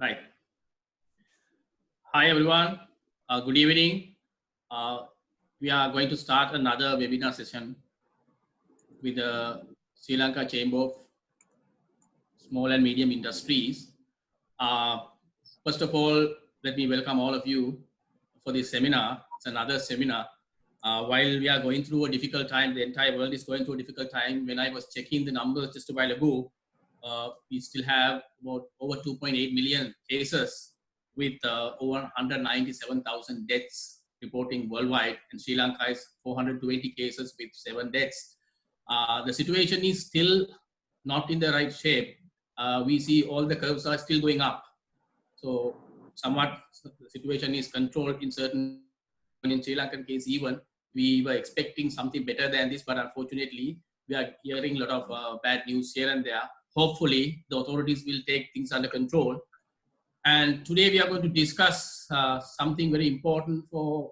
Right. Hi, everyone. Good evening. We are going to start another webinar session with the Sri Lanka Chamber of Small and Medium Industries. First of all, let me welcome all of you for this seminar. It's another seminar. While we are going through a difficult time, the entire world is going through a difficult time. When I was checking the numbers just a while ago, we still have about over 2.8 million cases with over 197,000 deaths reporting worldwide, and Sri Lanka is 420 cases with 7 deaths. The situation is still not in the right shape. We see all the curves are still going up. So somewhat the situation is controlled in certain, in Sri Lankan case even, we were expecting something better than this, but unfortunately we are hearing a lot of bad news here and there. Hopefully the authorities will take things under control. And today we are going to discuss something very important for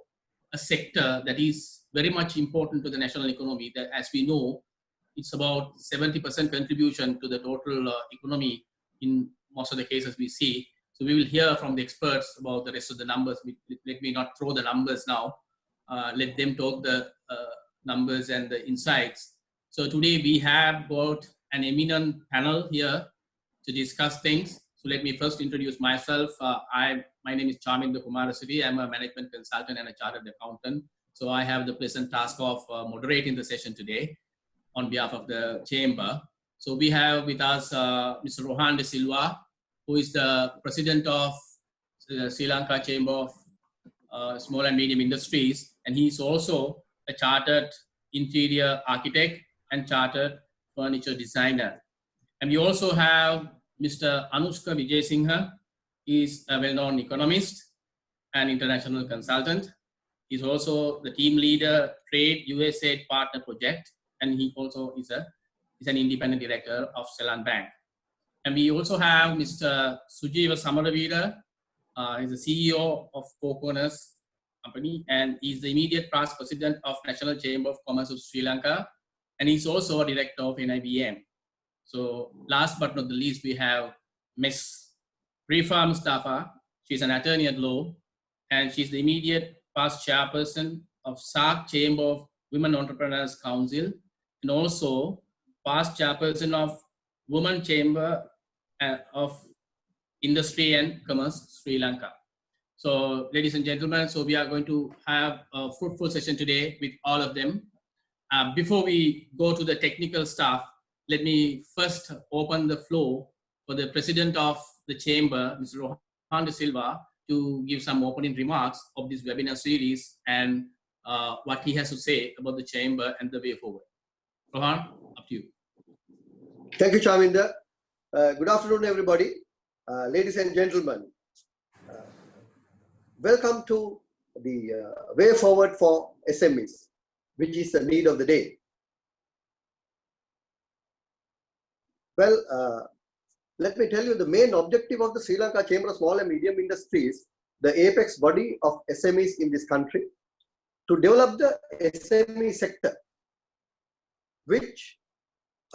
a sector that is very much important to the national economy. That, as we know, it's about 70% contribution to the total economy in most of the cases we see. So we will hear from the experts about the rest of the numbers. Let me not throw the numbers now. Let them talk the numbers and the insights. So today we have got an eminent panel here to discuss things. So let me first introduce myself. My name is Charminda Kumarasiri. I'm a management consultant and a chartered accountant. So I have the pleasant task of moderating the session today on behalf of the chamber. So we have with us Mr. Rohan De Silva, who is the president of the Sri Lanka Chamber of Small and Medium Industries, and he's also a chartered interior architect and chartered furniture designer. And we also have Mr. Anushka Vijayasinghe. He is a well-known economist and international consultant. He's also the team leader, Trade USA Partner Project, and he also is an independent director of Ceylon Bank. And we also have Mr. Sujeeva Samaravira. He's the CEO of Four Corners Company, and he's the immediate past president of National Chamber of Commerce of Sri Lanka, and he's also a director of NIBM. So last but not the least, we have Ms. Rifa Mustafa. She's an attorney at law, and she's the immediate past chairperson of SARC Chamber of Women Entrepreneurs Council, and also past chairperson of Women Chamber of Industry and Commerce Sri Lanka. So ladies and gentlemen, so we are going to have a fruitful session today with all of them. Before we go to the technical stuff, let me first open the floor for the president of the chamber, Mr. Rohan De Silva, to give some opening remarks of this webinar series and what he has to say about the chamber and the way forward. Rohan, up to you. Thank you, Charminda. Good afternoon, everybody. Ladies and gentlemen, welcome to the way forward for SMEs, which is the need of the day. Well, let me tell you the main objective of the Sri Lanka Chamber of Small and Medium Industries, the apex body of SMEs in this country, to develop the SME sector, which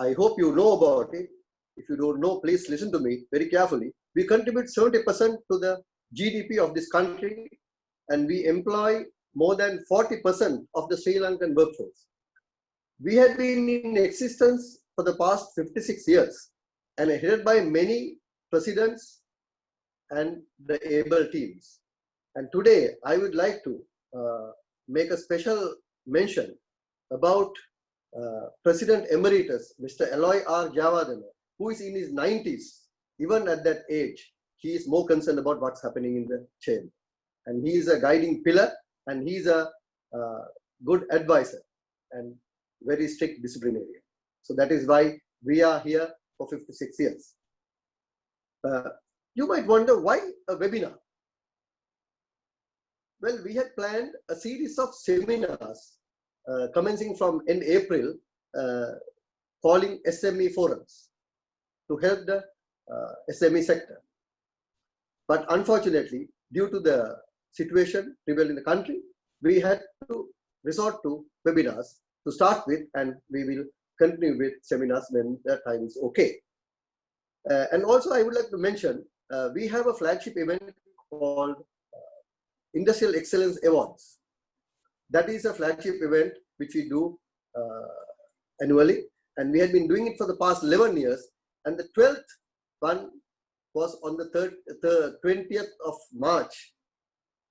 I hope you know about it. If you don't know, please listen to me very carefully. We contribute 70% to the GDP of this country, and we employ more than 40% of the Sri Lankan workforce. We have been in existence for the past 56 years and are headed by many presidents and the able teams. And today I would like to make a special mention about President Emeritus, Mr. Eloy R. Javadana, who is in his 90s. Even at that age, he is more concerned about what's happening in the chamber. And he is a guiding pillar, and he's a good advisor and very strict disciplinarian. So that is why we are here for 56 years. You might wonder, why a webinar? Well, we had planned a series of seminars commencing from end April, calling SME forums to help the SME sector. But unfortunately, due to the situation prevalent in the country, we had to resort to webinars to start with, and we will continue with seminars when the time is okay. And also I would like to mention we have a flagship event called Industrial Excellence Awards. That is a flagship event which we do annually, and we had been doing it for the past 11 years. And the 12th one was on the 20th of March,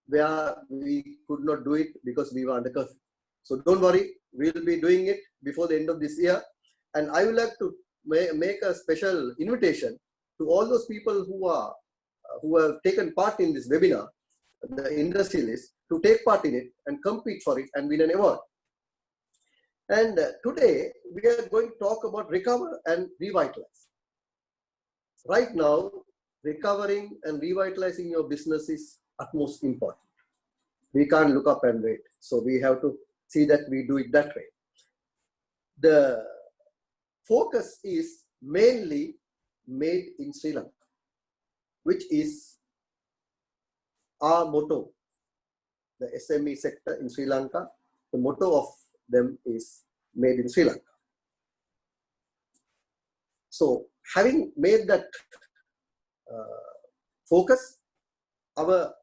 where we could not do it because we were under curfew. So don't worry, we'll be doing it before the end of this year. And I would like to make a special invitation to all those people who have taken part in this webinar, the industrialists, to take part in it and compete for it and win an award. And today we are going to talk about recover and revitalize. Right now, recovering and revitalizing your business is utmost important. We can't look up and wait. So we have to see that we do it that way. The focus is mainly made in Sri Lanka, which is our motto. The SME sector in Sri Lanka, the motto of them is made in Sri Lanka. So having made that focus, our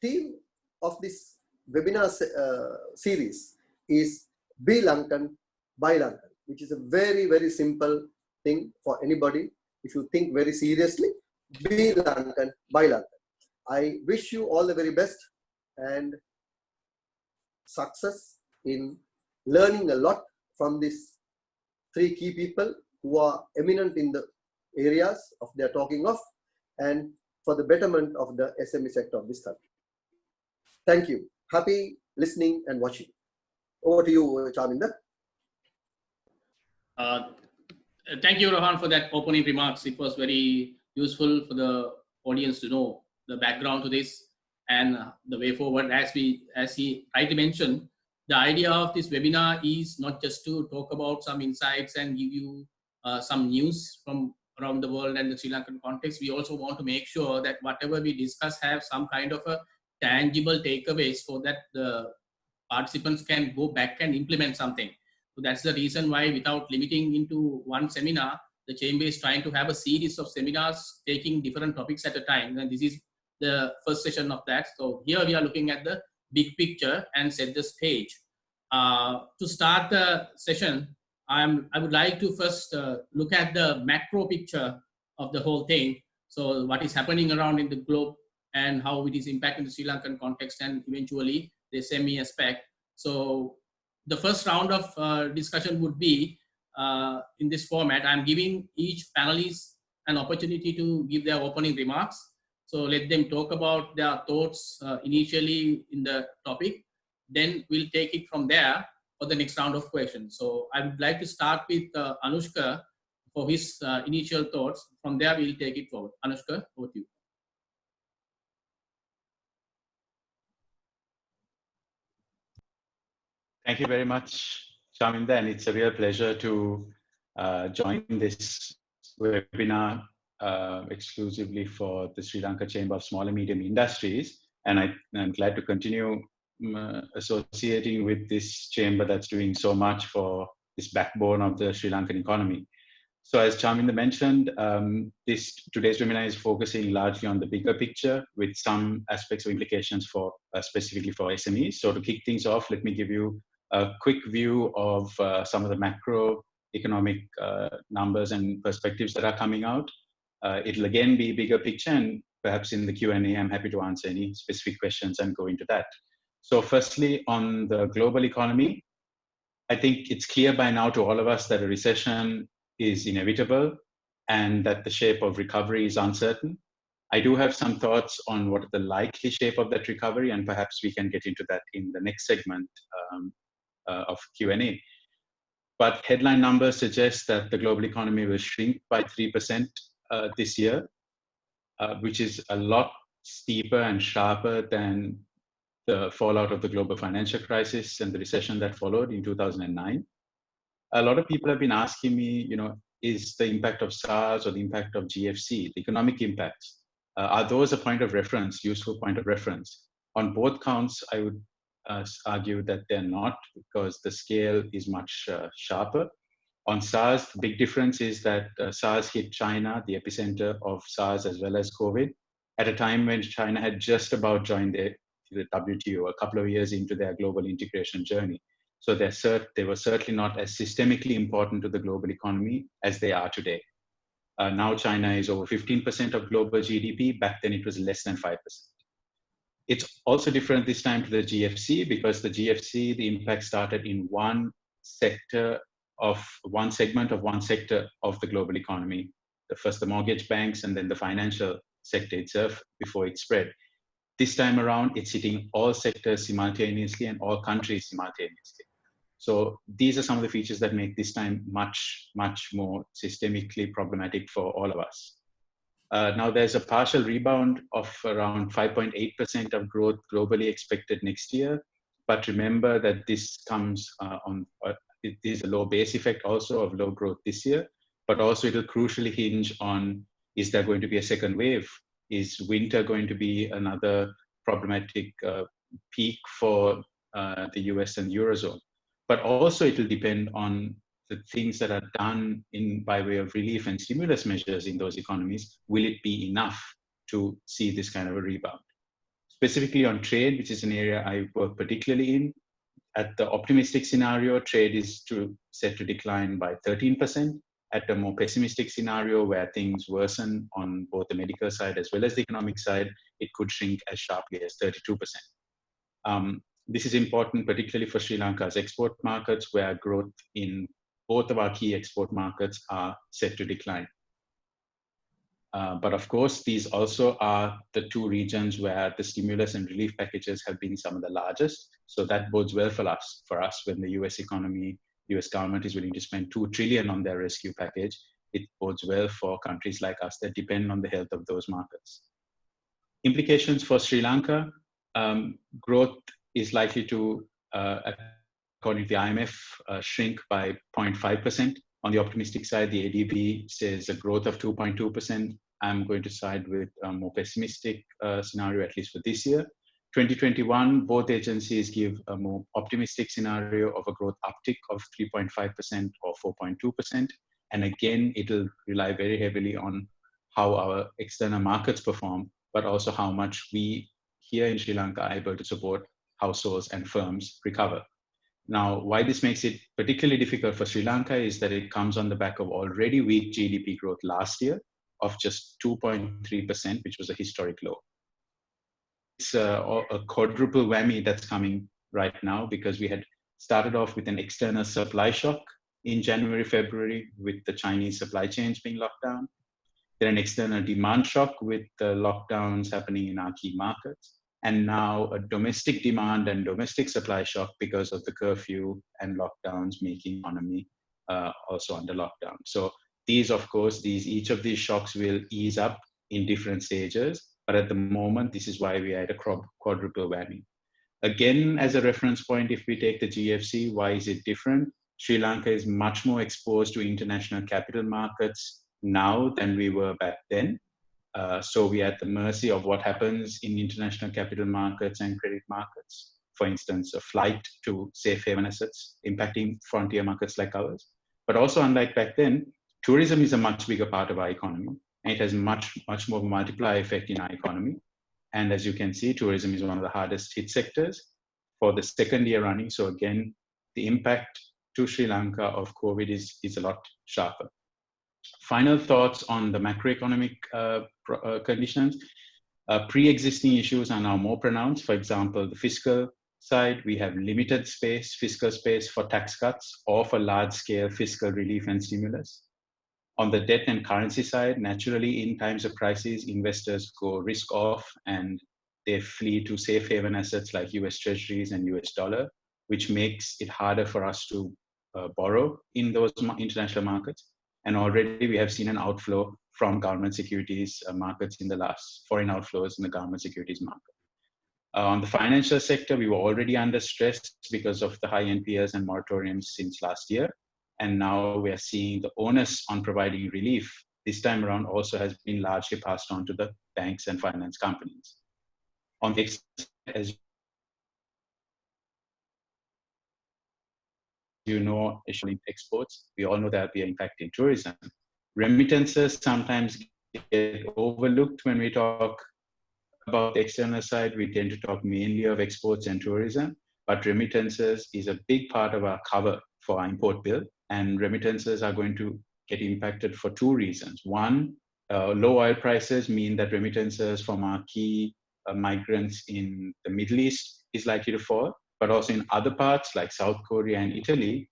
theme of this webinar series is Be Lankan, Buy Lankan, which is a very, very simple thing for anybody. If you think very seriously, Be Lankan, Buy Lankan. I wish you all the very best and success in learning a lot from these three key people who are eminent in the areas of they are talking of, and for the betterment of the SME sector of this country. Thank you. Happy listening and watching. Over to you, Charminder. Thank you, Rohan, for that opening remarks. It was very useful for the audience to know the background to this and the way forward. As he rightly mentioned, the idea of this webinar is not just to talk about some insights and give you some news from around the world and the Sri Lankan context. We also want to make sure that whatever we discuss have some kind of a tangible takeaways so that the participants can go back and implement something. So that's the reason why, without limiting into one seminar, the Chamber is trying to have a series of seminars taking different topics at a time. And this is the first session of that. So here we are looking at the big picture and set the stage. To start the session, I would like to first look at the macro picture of the whole thing. So what is happening around in the globe and how it is impacting the Sri Lankan context and eventually the SME aspect. So the first round of discussion would be in this format. I'm giving each panelist an opportunity to give their opening remarks. So let them talk about their thoughts initially in the topic. Then we'll take it from there for the next round of questions. So I would like to start with Anushka for his initial thoughts. From there, we'll take it forward. Anushka, over to you. Thank you very much, Charminder, and it's a real pleasure to join this webinar exclusively for the Sri Lanka Chamber of Small and Medium Industries. And I'm glad to continue associating with this chamber that's doing so much for this backbone of the Sri Lankan economy. So as Charminder mentioned, today's webinar is focusing largely on the bigger picture with some aspects of implications for specifically for SMEs. So to kick things off, let me give you a quick view of some of the macroeconomic numbers and perspectives that are coming out. It'll again be bigger picture, and perhaps in the Q&A, I'm happy to answer any specific questions and go into that. So firstly, on the global economy, I think it's clear by now to all of us that a recession is inevitable and that the shape of recovery is uncertain. I do have some thoughts on what the likely shape of that recovery, and perhaps we can get into that in the next segment of Q&A. But headline numbers suggest that the global economy will shrink by 3% this year, which is a lot steeper and sharper than the fallout of the global financial crisis and the recession that followed in 2009. A lot of people have been asking me, is the impact of SARS or the impact of GFC, the economic impacts, are those a point of reference, useful point of reference? On both counts, I would argue that they're not, because the scale is much sharper. On SARS, the big difference is that SARS hit China, the epicenter of SARS as well as COVID, at a time when China had just about joined the WTO, a couple of years into their global integration journey. So they were certainly not as systemically important to the global economy as they are today. Now China is over 15% of global GDP. Back then it was less than 5%. It's also different this time to the GFC, because the GFC, the impact started in one segment of one sector of the global economy. First the mortgage banks and then the financial sector itself before it spread. This time around, it's hitting all sectors simultaneously and all countries simultaneously. So these are some of the features that make this time much, much more systemically problematic for all of us. Now there's a partial rebound of around 5.8% of growth globally expected next year. But remember that this comes it is a low base effect also of low growth this year, but also it'll crucially hinge on, is there going to be a second wave? Is winter going to be another problematic peak for the US and Eurozone? But also it will depend on the things that are done by way of relief and stimulus measures in those economies. Will it be enough to see this kind of a rebound? Specifically on trade, which is an area I work particularly in, at the optimistic scenario, trade is set to decline by 13%. At a more pessimistic scenario where things worsen on both the medical side as well as the economic side, it could shrink as sharply as 32%. This is important, particularly for Sri Lanka's export markets, where growth in both of our key export markets are set to decline. But of course, these also are the two regions where the stimulus and relief packages have been some of the largest. So that bodes well for us when the US government is willing to spend $2 trillion on their rescue package. It bodes well for countries like us that depend on the health of those markets. Implications for Sri Lanka, growth is likely to, according to the IMF, shrink by 0.5%. On the optimistic side, the ADB says a growth of 2.2%. I'm going to side with a more pessimistic scenario, at least for this year. 2021, both agencies give a more optimistic scenario of a growth uptick of 3.5% or 4.2%. And again, it'll rely very heavily on how our external markets perform, but also how much we here in Sri Lanka are able to support households and firms recover. Now, why this makes it particularly difficult for Sri Lanka is that it comes on the back of already weak GDP growth last year of just 2.3%, which was a historic low. It's a quadruple whammy that's coming right now, because we had started off with an external supply shock in January, February, with the Chinese supply chains being locked down. Then an external demand shock with the lockdowns happening in our key markets. And now a domestic demand and domestic supply shock because of the curfew and lockdowns making the economy also under lockdown. So these, of course, each of these shocks will ease up in different stages. But at the moment, this is why we are at a quadruple whammy. Again, as a reference point, if we take the GFC, why is it different? Sri Lanka is much more exposed to international capital markets now than we were back then. So we are at the mercy of what happens in international capital markets and credit markets. For instance, a flight to safe haven assets impacting frontier markets like ours. But also, unlike back then, tourism is a much bigger part of our economy, and it has much more multiplier effect in our economy. And as you can see, tourism is one of the hardest hit sectors for the second year running. So again, the impact to Sri Lanka of COVID is a lot sharper. Final thoughts on the macroeconomic conditions. Pre-existing issues are now more pronounced. For example, the fiscal side, we have limited fiscal space for tax cuts or for large-scale fiscal relief and stimulus. On the debt and currency side, naturally, in times of crisis, investors go risk off and they flee to safe haven assets like US treasuries and US dollar, which makes it harder for us to borrow in those international markets. And already we have seen an outflow from government securities markets in the last, foreign outflows in the government securities market. On the financial sector, we were already under stress because of the high NPLs and moratoriums since last year. And now we are seeing the onus on providing relief this time around also has been largely passed on to the banks and finance companies. On the you know, especially exports. We all know that we are impact in tourism. Remittances sometimes get overlooked when we talk about the external side. We tend to talk mainly of exports and tourism, but remittances is a big part of our cover for our import bill. And remittances are going to get impacted for two reasons. One, low oil prices mean that remittances from our key migrants in the Middle East is likely to fall, but also in other parts like South Korea and Italy,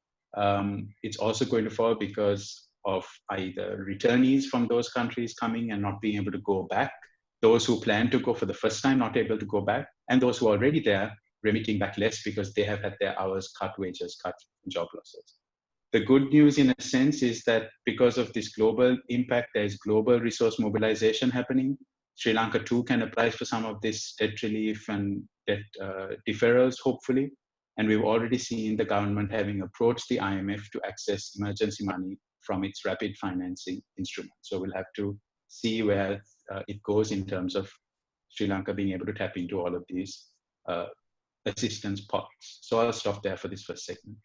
it's also going to fall because of either returnees from those countries coming and not being able to go back, those who plan to go for the first time not able to go back, and those who are already there remitting back less because they have had their hours cut, wages cut, job losses. The good news in a sense is that because of this global impact, there's global resource mobilization happening. Sri Lanka too can apply for some of this debt relief and debt deferrals, hopefully. And we've already seen the government having approached the IMF to access emergency money from its rapid financing instrument. So we'll have to see where it goes in terms of Sri Lanka being able to tap into all of these assistance pots. So I'll stop there for this first segment.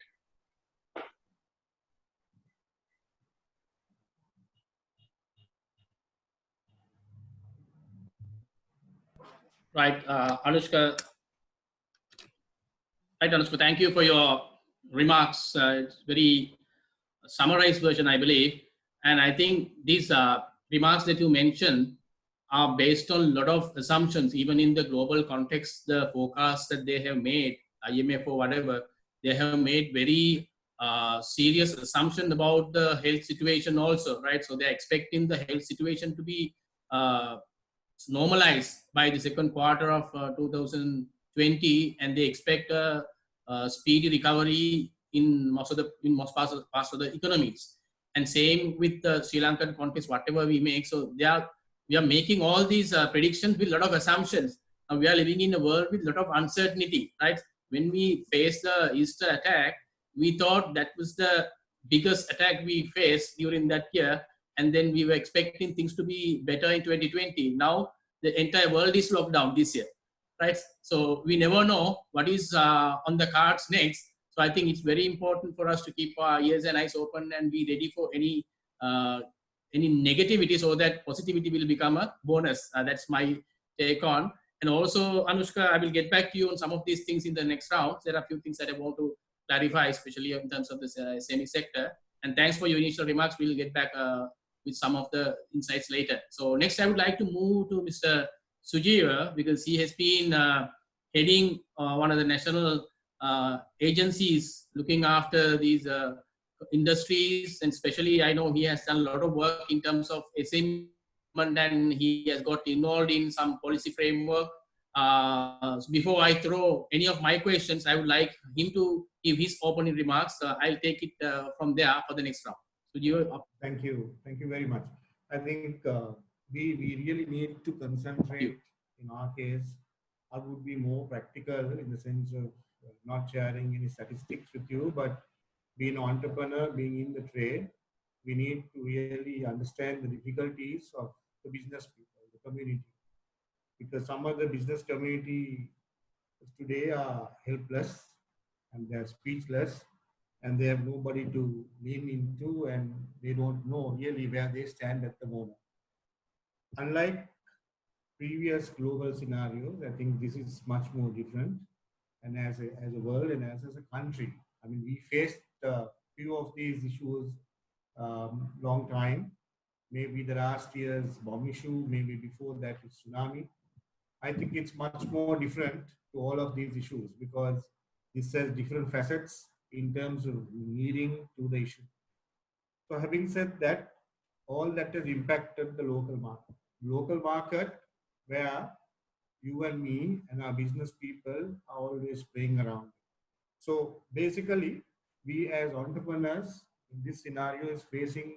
Right, Anushka. Right, Anushka. Thank you for your remarks. It's very summarized version, I believe, and I think these remarks that you mentioned are based on a lot of assumptions, even in the global context. The forecasts that they have made, IMF or whatever, they have made very serious assumption about the health situation also, right? So they're expecting the health situation to be normalized by the second quarter of 2020, and they expect a speedy recovery in most parts of the economies. And same with the Sri Lankan context, whatever we make. So we are making all these predictions with a lot of assumptions. Now we are living in a world with a lot of uncertainty, right? When we faced the Easter attack, we thought that was the biggest attack we faced during that year, and then we were expecting things to be better in 2020. Now the entire world is locked down this year, right? So we never know what is on the cards next. So I think it's very important for us to keep our ears and eyes open and be ready for any negativity, so that positivity will become a bonus. That's my take on. And also, Anushka, I will get back to you on some of these things in the next round. There are a few things that I want to clarify, especially in terms of the SME sector. And thanks for your initial remarks. We'll get back with some of the insights later. So next, I would like to move to Mr. Sujiva, because he has been heading one of the national agencies looking after these industries, and especially I know he has done a lot of work in terms of SME, and he has got involved in some policy framework. So before I throw any of my questions, I would like him to give his opening remarks. I'll take it from there for the next round. So Thank you very much. I think we really need to concentrate in our case. I would be more practical in the sense of not sharing any statistics with you, but being an entrepreneur, being in the trade, we need to really understand the difficulties of the business people, the community. Because some of the business community today are helpless and they're speechless and they have nobody to lean into and they don't know really where they stand at the moment. Unlike previous global scenarios, I think this is much more different. And as a world and as a country, I mean, we faced a few of these issues long time. Maybe the last year's bomb issue, maybe before that it's tsunami. I think it's much more different to all of these issues because this has different facets in terms of leading to the issue. So having said that, all that has impacted the local market. Local market where you and me and our business people are always playing around. So basically, we as entrepreneurs in this scenario is facing,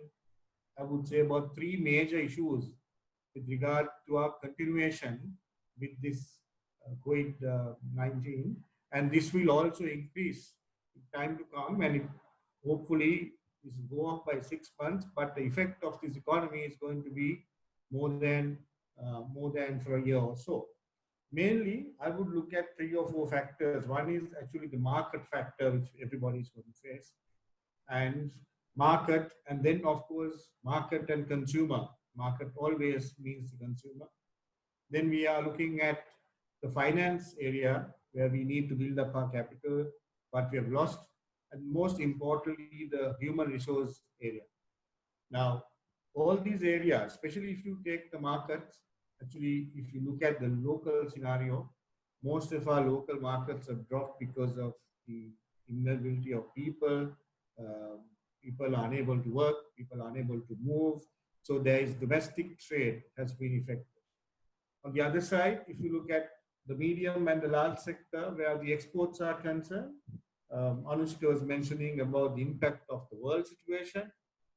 I would say, about three major issues with regard to our continuation with this COVID-19. And this will also increase in time to come, and it hopefully this will go up by 6 months, but the effect of this economy is going to be more than for a year or so. Mainly, I would look at 3 or 4 factors. One is actually the market factor, which everybody is going to face, and market, and then of course market and consumer. Market always means the consumer. Then we are looking at the finance area where we need to build up our capital, what we have lost, and most importantly, the human resource area. Now, all these areas, especially if you take the markets, actually, if you look at the local scenario, most of our local markets have dropped because of the inability of people. Uh, People are unable to work, people are unable to move. So there is domestic trade has been affected. On the other side, if you look at the medium and the large sector where the exports are concerned, Anushka was mentioning about the impact of the world situation.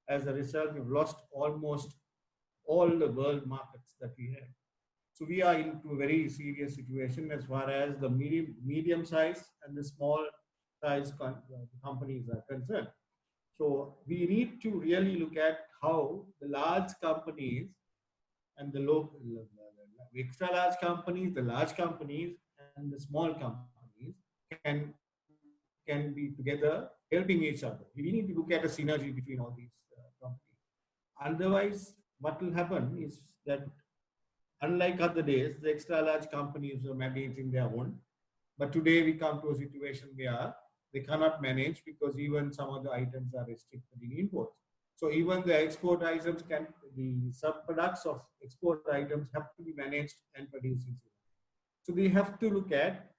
As a result, we've lost almost all the world markets that we had. So we are into a very serious situation as far as the medium size and the small size companies are concerned. So we need to really look at how the large companies and the local, the extra large companies, the large companies, and the small companies can be together helping each other. We need to look at a synergy between all these companies. Otherwise, what will happen is that unlike other days, the extra large companies were managing their own. But today we come to a situation where they cannot manage because even some of the items are restricted in imports. So even the export items the sub-products of export items have to be managed and produced in Sri Lanka. So they have to look at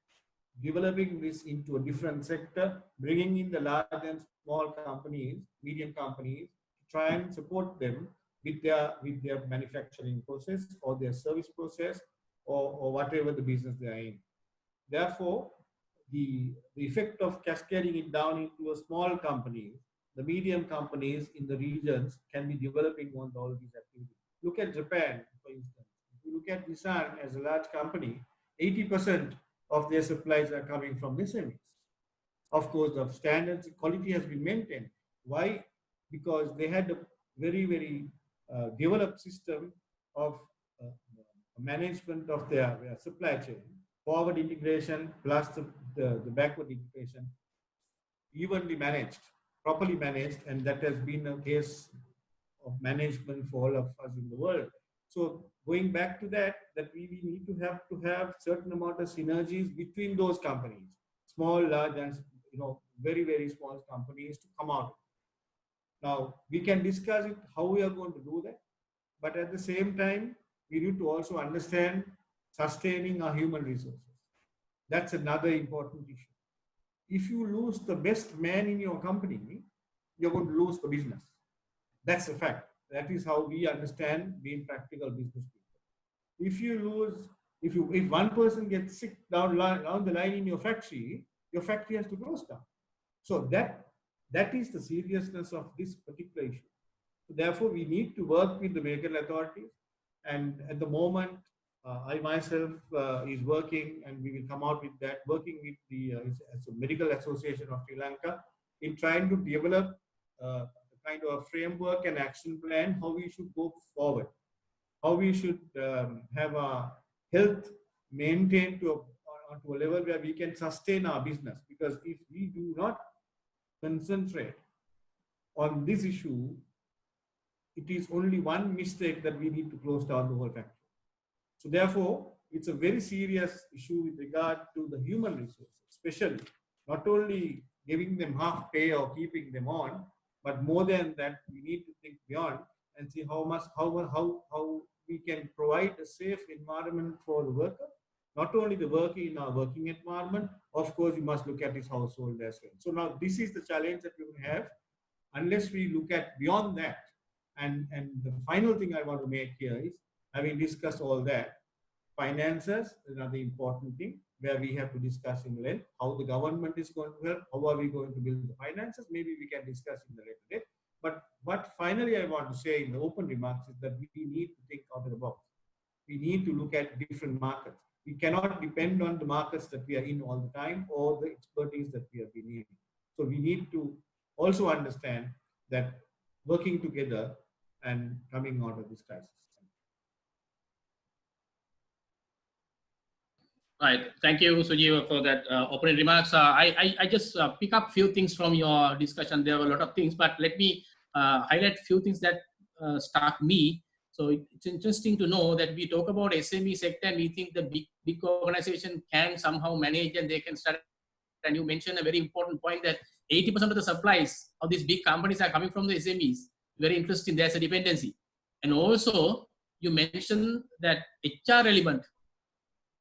developing this into a different sector, bringing in the large and small companies, medium companies, to try and support them with their manufacturing process or their service process or whatever the business they are in. Therefore, the effect of cascading it down into a small company, the medium companies in the regions can be developing on all these activities. Look at Japan, for instance. If you look at Nissan as a large company, 80% of their supplies are coming from SMEs. Of course, the standards quality has been maintained. Why? Because they had a very developed system of management of their supply chain, forward integration plus the backward integration, evenly managed, properly managed, and that has been a case of management for all of us in the world. So going back to that we need to have certain amount of synergies between those companies, small, large, and very small companies to come out. Now we can discuss it how we are going to do that, but at the same time we need to also understand sustaining our human resources. That's another important issue. If you lose the best man in your company, you're going to lose the business. That's a fact. That is how we understand being practical business people. If one person gets sick down the line in your factory has to close down. So that is the seriousness of this particular issue. So therefore, we need to work with the medical authorities. And at the moment, I myself is working, and we will come out with that, working with the Medical Association of Sri Lanka in trying to develop kind of a framework and action plan, how we should go forward, how we should have our health maintained to a level where we can sustain our business. Because if we do not concentrate on this issue, it is only one mistake that we need to close down the whole factory. So therefore, it's a very serious issue with regard to the human resources, especially not only giving them half pay or keeping them on, but more than that, we need to think beyond and see how we can provide a safe environment for the worker. Not only the worker in our working environment, of course, we must look at his household as well. So now this is the challenge that we will have unless we look at beyond that. And the final thing I want to make here is, having discussed all that, finances is another important thing where we have to discuss in length how the government is going to help, how are we going to build the finances. Maybe we can discuss in the later date. But what finally I want to say in the open remarks is that we need to think out of the box. We need to look at different markets. We cannot depend on the markets that we are in all the time or the expertise that we have been in. So we need to also understand that working together and coming out of this crisis. Right. Thank you, Sujeeva, for that opening remarks. I just pick up few things from your discussion. There were a lot of things, but let me highlight few things that struck me. So it's interesting to know that we talk about SME sector and we think the big organization can somehow manage and they can start. And you mentioned a very important point that 80% of the supplies of these big companies are coming from the SMEs. Very interesting. There's a dependency. And also, you mentioned that HR element.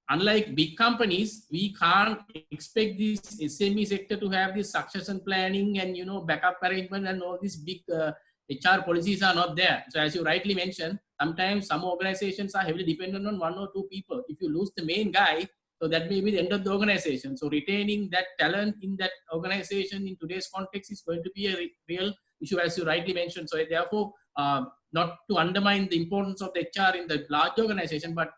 Unlike big companies, we can't expect this SME sector to have this succession planning and backup arrangement and all these big HR policies are not there. So as you rightly mentioned, sometimes some organizations are heavily dependent on one or two people. If you lose the main guy, so that may be the end of the organization. So retaining that talent in that organization in today's context is going to be a real issue, as you rightly mentioned. So therefore, not to undermine the importance of the HR in the large organization, but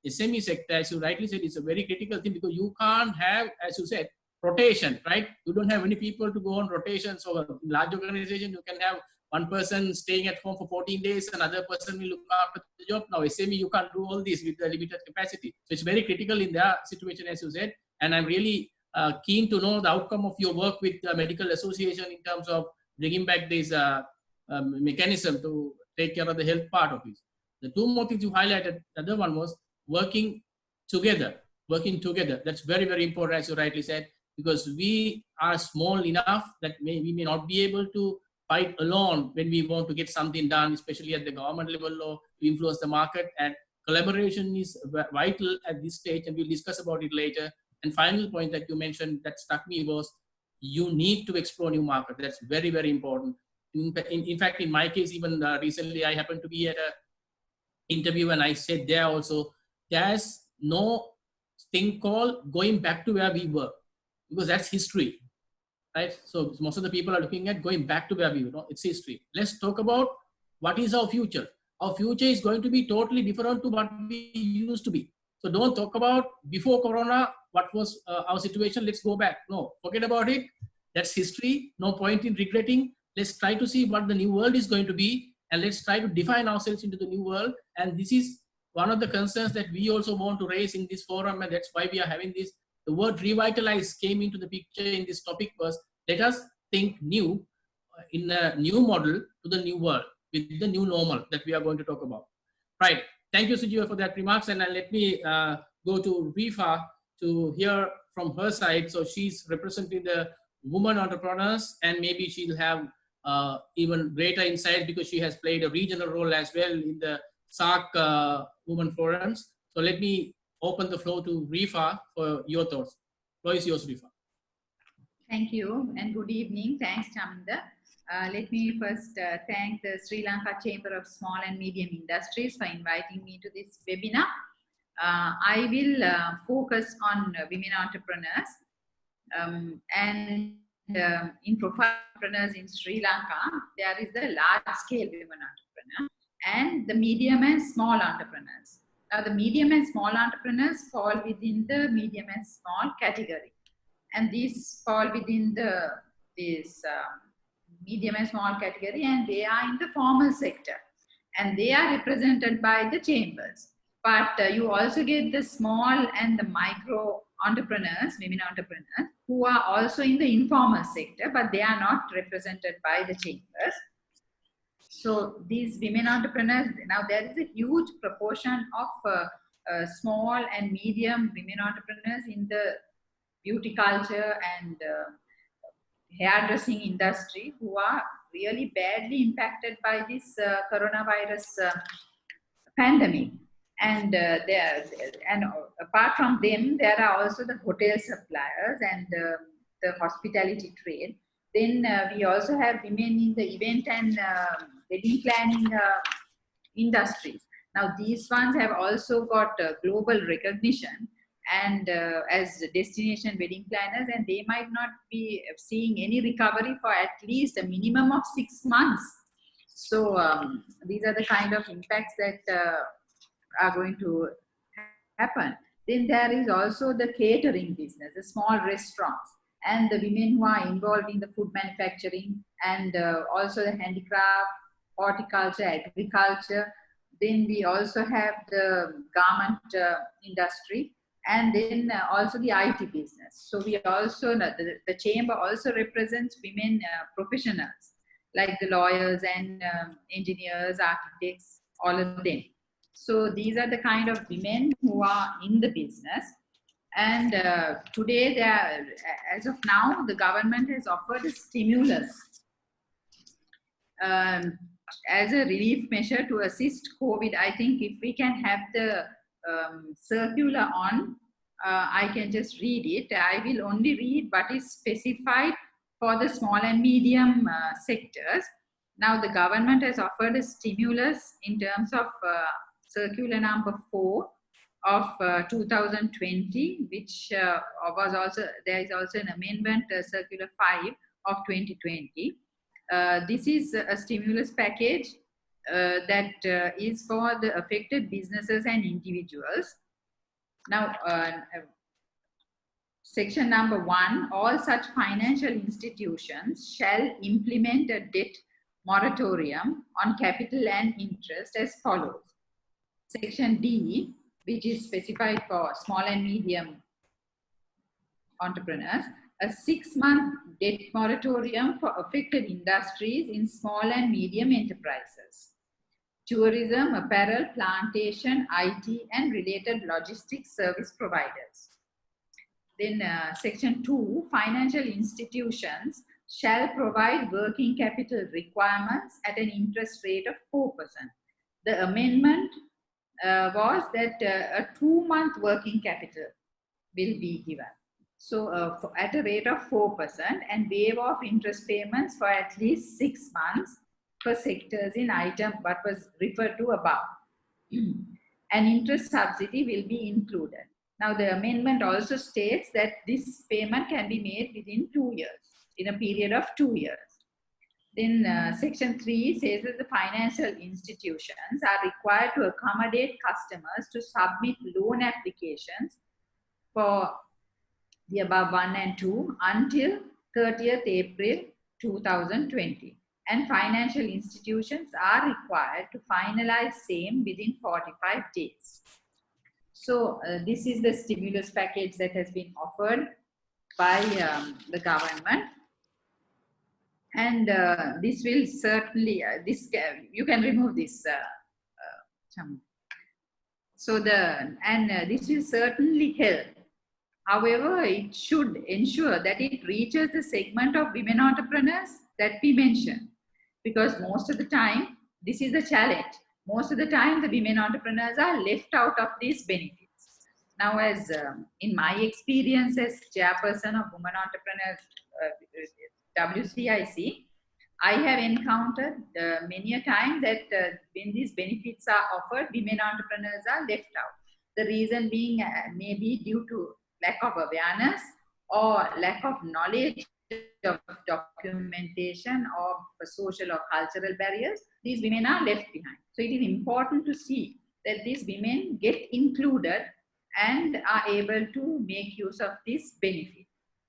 SME sector, as you rightly said, is a very critical thing because you can't have, as you said, rotation, right? You don't have many people to go on rotation. So in large organization, you can have one person staying at home for 14 days, another person will look after the job. Now SME, you can't do all this with the limited capacity. So it's very critical in their situation, as you said. And I'm really keen to know the outcome of your work with the medical association in terms of bringing back this mechanism to take care of the health part of it. The two more things you highlighted, the other one was working together. That's very, very important, as you rightly said, because we are small enough that we may not be able to fight alone when we want to get something done, especially at the government level or to influence the market. And collaboration is vital at this stage, and we'll discuss about it later. And final point that you mentioned that struck me was you need to explore new market. That's very, very important. In fact, in my case, even recently, I happened to be at a interview and I said there also, there's no thing called going back to where we were because that's history, right? So most of the people are looking at going back to where we were. It's history. Let's talk about what is our future. Our future is going to be totally different to what we used to be. So don't talk about before Corona, what was our situation. Let's go back. No, forget about it. That's history. No point in regretting. Let's try to see what the new world is going to be. And let's try to define ourselves into the new world. And this is one of the concerns that we also want to raise in this forum. And that's why we are having this. The word revitalize came into the picture in this topic was let us think new in a new model to the new world with the new normal that we are going to talk about. Right. Thank you, Sujiva, for that remarks. And let me go to Rifa to hear from her side. So she's representing the women entrepreneurs, and maybe she'll have even greater insight because she has played a regional role as well in the SAARC Women Forums. So let me open the floor to Rifa for your thoughts. Floor is yours, Rifa. Thank you and good evening. Thanks, Chaminda. Let me first thank the Sri Lanka Chamber of Small and Medium Industries for inviting me to this webinar. I will focus on women entrepreneurs and in profile entrepreneurs in Sri Lanka, there is the large-scale women entrepreneur and the medium and small entrepreneurs. Now, the medium and small entrepreneurs fall within the medium and small category, and these fall within this medium and small category, and they are in the formal sector, and they are represented by the chambers. But you also get the small and the micro entrepreneurs, women entrepreneurs, who are also in the informal sector, but they are not represented by the chambers. So these women entrepreneurs, now there is a huge proportion of small and medium women entrepreneurs in the beauty culture and hairdressing industry who are really badly impacted by this coronavirus pandemic. And apart from them, there are also the hotel suppliers and the hospitality trade. Then we also have women in the event and wedding planning industries. Now these ones have also got global recognition and as destination wedding planners, and they might not be seeing any recovery for at least a minimum of 6 months. So these are the kind of impacts that are going to happen. Then there is also the catering business, the small restaurants, and the women who are involved in the food manufacturing, and also the handicraft, horticulture, agriculture. Then we also have the garment industry, and then also the IT business. So we also, the chamber also represents women professionals, like the lawyers and engineers, architects, all of them. So these are the kind of women who are in the business. And today, as of now, the government has offered a stimulus as a relief measure to assist COVID. I think if we can have the circular on, I can just read it. I will only read what is specified for the small and medium sectors. Now, the government has offered a stimulus in terms of circular number 4 of 2020, which was also, there is also an amendment, circular 5 of 2020. This is a stimulus package that is for the affected businesses and individuals. Now, section number 1, all such financial institutions shall implement a debt moratorium on capital and interest as follows. Section D, which is specified for small and medium entrepreneurs, a 6-month debt moratorium for affected industries in small and medium enterprises, tourism, apparel, plantation, IT, and related logistics service providers. Then section 2, financial institutions shall provide working capital requirements at an interest rate of 4%. The amendment was that a 2-month working capital will be given. So at a rate of 4% and waive off interest payments for at least 6 months for sectors in item what was referred to above. An interest subsidy will be included. Now the amendment also states that this payment can be made within 2 years, in a period of 2 years. Then section 3 says that the financial institutions are required to accommodate customers to submit loan applications for the above 1 and 2 until 30th April 2020. And financial institutions are required to finalize same within 45 days. So this is the stimulus package that has been offered by the government. And this will certainly, you can remove this. So this will certainly help. However, it should ensure that it reaches the segment of women entrepreneurs that we mentioned. Because most of the time, this is the challenge. Most of the time, the women entrepreneurs are left out of these benefits. Now, as in my experience as chairperson of Women Entrepreneurs WCIC, I have encountered many a time that when these benefits are offered, women entrepreneurs are left out. The reason being maybe due to lack of awareness or lack of knowledge of documentation or social or cultural barriers. These women are left behind. So it is important to see that these women get included and are able to make use of this benefit,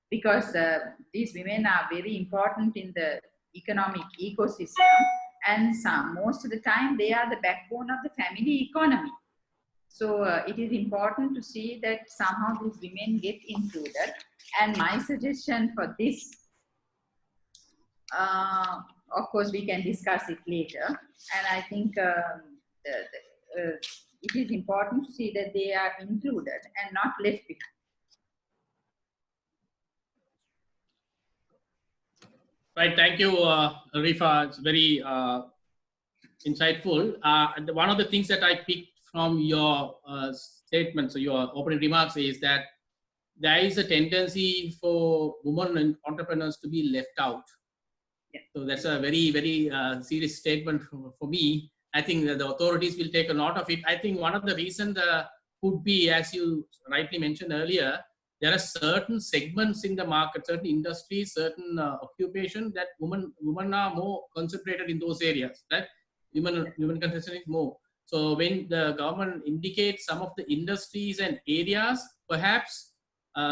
because these women are very important in the economic ecosystem, and most of the time they are the backbone of the family economy. So it is important to see that somehow these women get included. And my suggestion for this, of course, we can discuss it later. And I think it is important to see that they are included and not left behind. Right, thank you, Rifa. It's very insightful. One of the things that I picked from your statements, so your opening remarks, is that there is a tendency for women entrepreneurs to be left out. Yeah. So that's a very, very serious statement for me. I think that the authorities will take a note of it. I think one of the reasons could be, as you rightly mentioned earlier, there are certain segments in the market, certain industries, certain occupations that women are more concentrated in those areas. Right? Women concentration is more. So when the government indicates some of the industries and areas, perhaps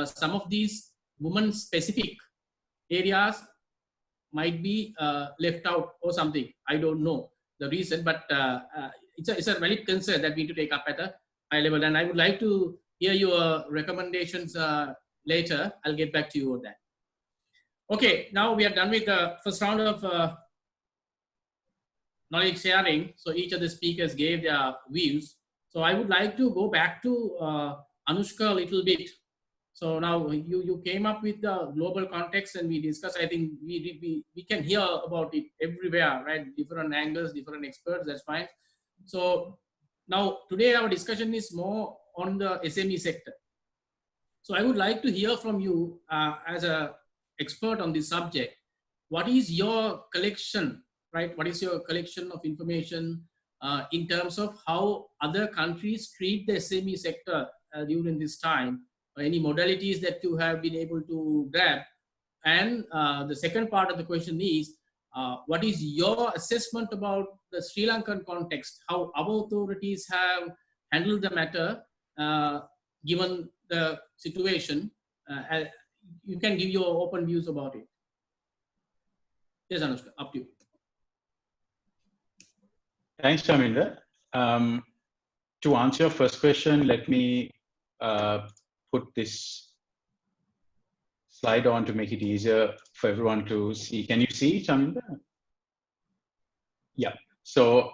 some of these women-specific areas might be left out or something. I don't know the reason, but it's a valid concern that we need to take up at a high level. And I would like to hear your recommendations later. I'll get back to you on that. Okay, now we are done with the first round of knowledge sharing. So each of the speakers gave their views. So I would like to go back to Anushka a little bit. So now you came up with the global context and we discussed. I think we can hear about it everywhere, right? Different angles, different experts, that's fine. So now today our discussion is more on the SME sector. So I would like to hear from you as an expert on this subject. What is your collection, right? What is your collection of information in terms of how other countries treat the SME sector during this time? Any modalities that you have been able to grab? And the second part of the question is, what is your assessment about the Sri Lankan context? How our authorities have handled the matter given the situation? You can give your open views about it. Yes, Anushka, up to you. Thanks, Chaminda. To answer your first question, let me put this slide on to make it easier for everyone to see. Can you see, Chaminda? Yeah. So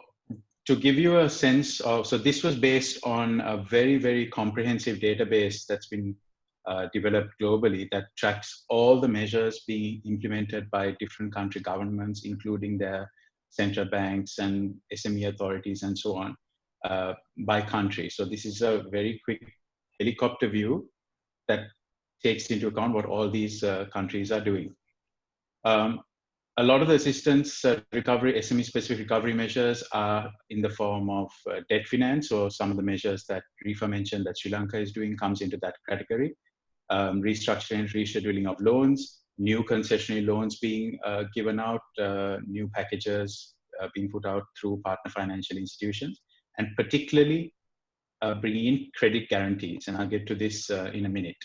to give you a sense of, so this was based on a very, very comprehensive database that's been developed globally that tracks all the measures being implemented by different country governments, including their central banks and SME authorities and so on, by country. So this is a very quick helicopter view that takes into account what all these countries are doing. A lot of the assistance recovery, SME specific recovery measures are in the form of debt finance, or some of the measures that Rifa mentioned that Sri Lanka is doing comes into that category. Restructuring and rescheduling of loans, new concessionary loans being given out, new packages being put out through partner financial institutions, and particularly bringing in credit guarantees. And I'll get to this in a minute.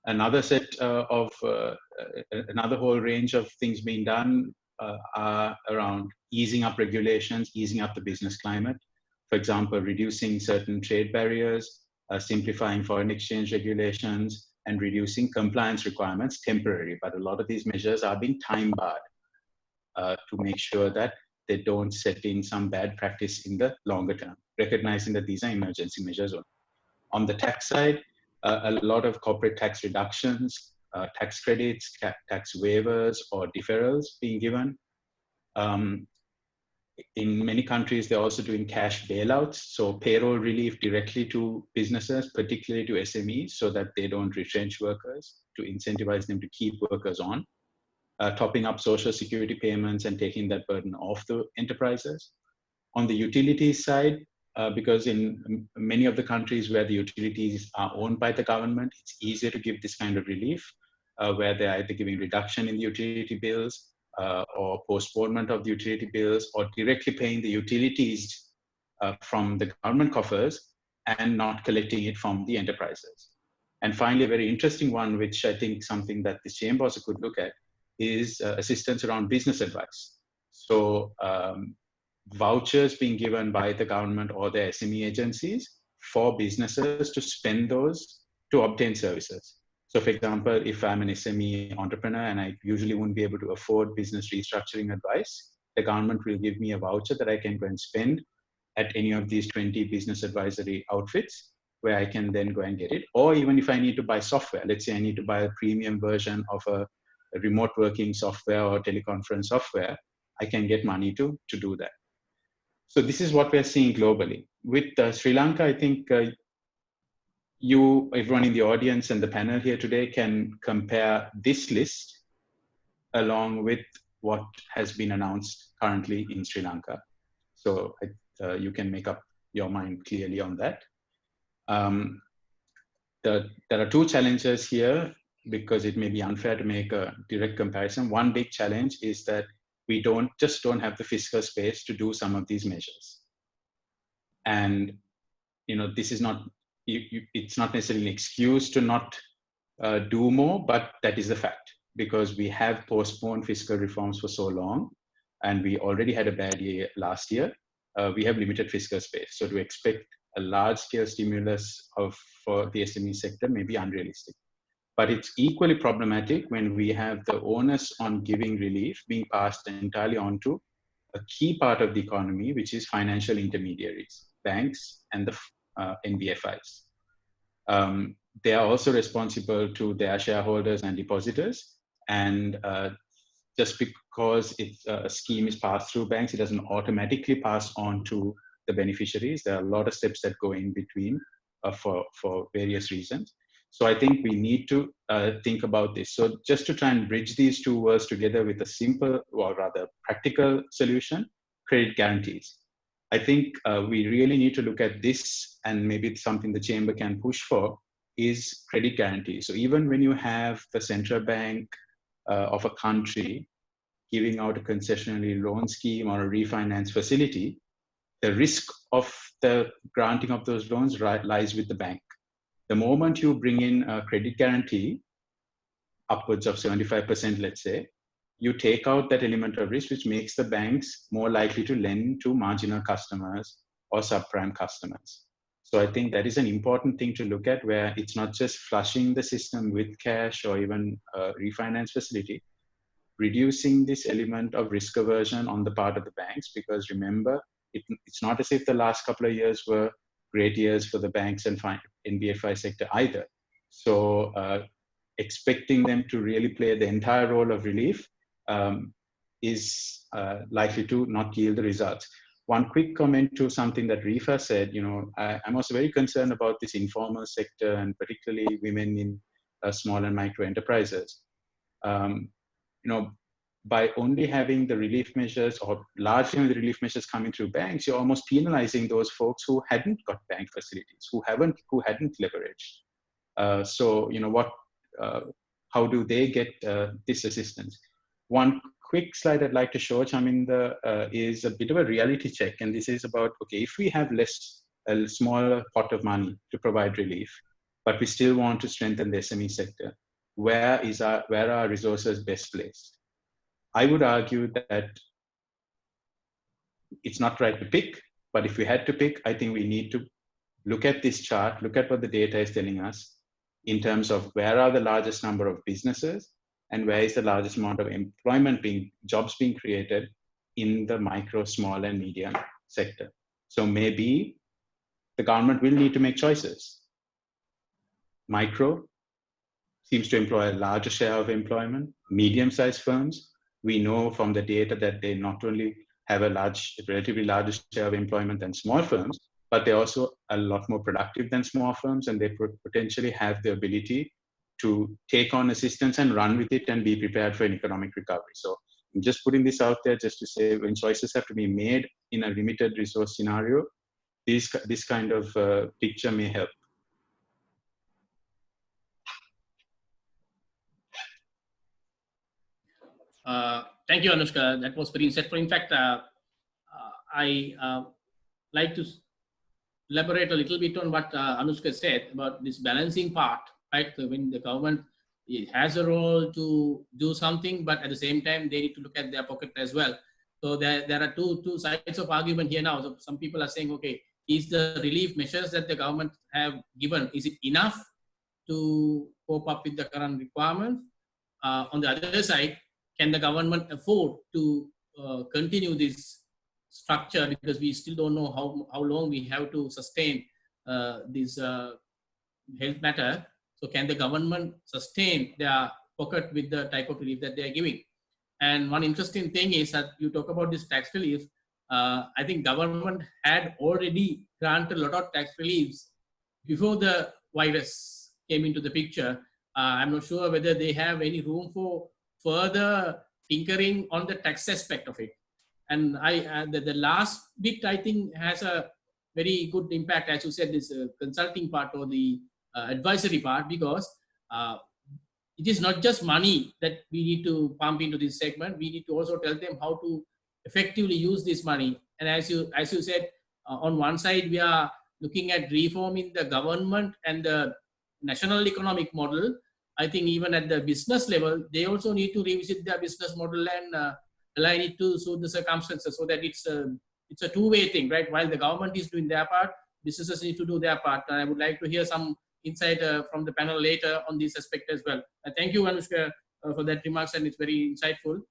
Another set another whole range of things being done are around easing up regulations, easing up the business climate. For example, reducing certain trade barriers, simplifying foreign exchange regulations, and reducing compliance requirements temporarily. But a lot of these measures are being time barred to make sure that they don't set in some bad practice in the longer term, recognizing that these are emergency measures. On the tax side, a lot of corporate tax reductions, tax credits, tax waivers, or deferrals being given. In many countries, they're also doing cash bailouts, so payroll relief directly to businesses, particularly to SMEs, so that they don't retrench workers, to incentivize them to keep workers on. Topping up social security payments and taking that burden off the enterprises. On the utilities side, because in many of the countries where the utilities are owned by the government, it's easier to give this kind of relief, where they're either giving reduction in the utility bills or postponement of the utility bills, or directly paying the utilities from the government coffers and not collecting it from the enterprises. And finally, a very interesting one, which I think something that the chamber also could look at, is assistance around business advice. So vouchers being given by the government or the SME agencies for businesses to spend those to obtain services. So for example, if I'm an SME entrepreneur and I usually wouldn't be able to afford business restructuring advice, the government will give me a voucher that I can go and spend at any of these 20 business advisory outfits, where I can then go and get it. Or even if I need to buy software, let's say I need to buy a premium version of a remote working software or teleconference software, I can get money to do that. So this is what we're seeing globally. With Sri Lanka, I think everyone in the audience and the panel here today can compare this list along with what has been announced currently in Sri Lanka. So you can make up your mind clearly on that. There are two challenges here, because it may be unfair to make a direct comparison. One big challenge is that we just don't have the fiscal space to do some of these measures. And this is not, it's not necessarily an excuse to not do more, but that is the fact, because we have postponed fiscal reforms for so long, and we already had a bad year last year. We have limited fiscal space. So to expect a large-scale stimulus for the SME sector may be unrealistic. But it's equally problematic when we have the onus on giving relief being passed entirely onto a key part of the economy, which is financial intermediaries, banks and the NBFIs. They are also responsible to their shareholders and depositors. And just because a scheme is passed through banks, it doesn't automatically pass on to the beneficiaries. There are a lot of steps that go in between for various reasons. So I think we need to think about this. So just to try and bridge these two worlds together with a simple, or rather practical solution, credit guarantees. I think we really need to look at this, and maybe it's something the chamber can push for, is credit guarantees. So even when you have the central bank of a country giving out a concessionary loan scheme or a refinance facility, the risk of the granting of those loans lies with the bank. The moment you bring in a credit guarantee, upwards of 75%, let's say, you take out that element of risk, which makes the banks more likely to lend to marginal customers or subprime customers. So I think that is an important thing to look at, where it's not just flushing the system with cash or even a refinance facility, reducing this element of risk aversion on the part of the banks, because remember, it's not as if the last couple of years were great years for the banks and NBFI sector either. So expecting them to really play the entire role of relief is likely to not yield the results. One quick comment to something that Rifa said, I'm also very concerned about this informal sector, and particularly women in small and micro enterprises. By only having the relief measures, or largely the relief measures coming through banks, you're almost penalizing those folks who hadn't got bank facilities, who hadn't leveraged. How do they get this assistance? One quick slide I'd like to show, Chaminda, is a bit of a reality check, and this is about, okay, if we have a smaller pot of money to provide relief, but we still want to strengthen the SME sector, where are our resources best placed? I would argue that it's not right to pick, but if we had to pick, I think we need to look at this chart, look at what the data is telling us in terms of where are the largest number of businesses and where is the largest amount of jobs being created in the micro, small, and medium sector. So maybe the government will need to make choices. Micro seems to employ a larger share of employment. Medium-sized firms, we know from the data that they not only have a relatively larger share of employment than small firms, but they're also a lot more productive than small firms, and they potentially have the ability to take on assistance and run with it and be prepared for an economic recovery. So I'm just putting this out there just to say, when choices have to be made in a limited resource scenario, this kind of picture may help. Thank you, Anushka. That was very insightful. In fact, I like to elaborate a little bit on what Anushka said about this balancing part, right? So when the government has a role to do something, but at the same time, they need to look at their pocket as well. So there are two sides of argument here now. So some people are saying, okay, is the relief measures that the government have given, is it enough to cope up with the current requirements? On the other side, can the government afford to continue this structure, because we still don't know how long we have to sustain this health matter. So can the government sustain their pocket with the type of relief that they are giving? And one interesting thing is that you talk about this tax relief. I think government had already granted a lot of tax reliefs before the virus came into the picture. I'm not sure whether they have any room for further tinkering on the tax aspect of it. And the last bit, I think, has a very good impact, as you said, this consulting part or the advisory part, because it is not just money that we need to pump into this segment. We need to also tell them how to effectively use this money. And as you said, on one side, we are looking at reforming the government and the national economic model. I think even at the business level, they also need to revisit their business model and align it to suit the circumstances, so that it's a two-way thing, right? While the government is doing their part, businesses need to do their part. I would like to hear some insight from the panel later on this aspect as well. Thank you, Anushka, for that remarks, and it's very insightful.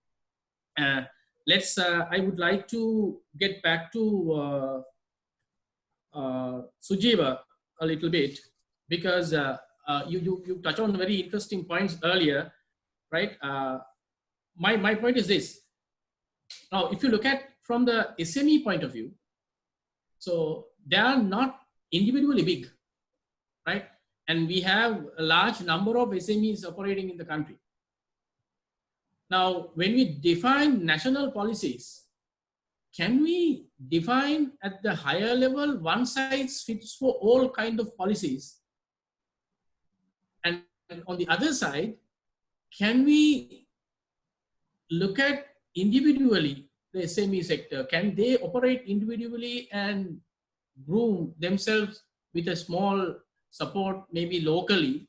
I would like to get back to Sujiva a little bit, because you touched on very interesting points earlier, right? My point is this. Now, if you look at from the SME point of view, so they are not individually big, right? And we have a large number of SMEs operating in the country. Now, when we define national policies, can we define at the higher level one size fits for all kind of policies? And on the other side, can we look at individually the SME sector? Can they operate individually and groom themselves with a small support, maybe locally,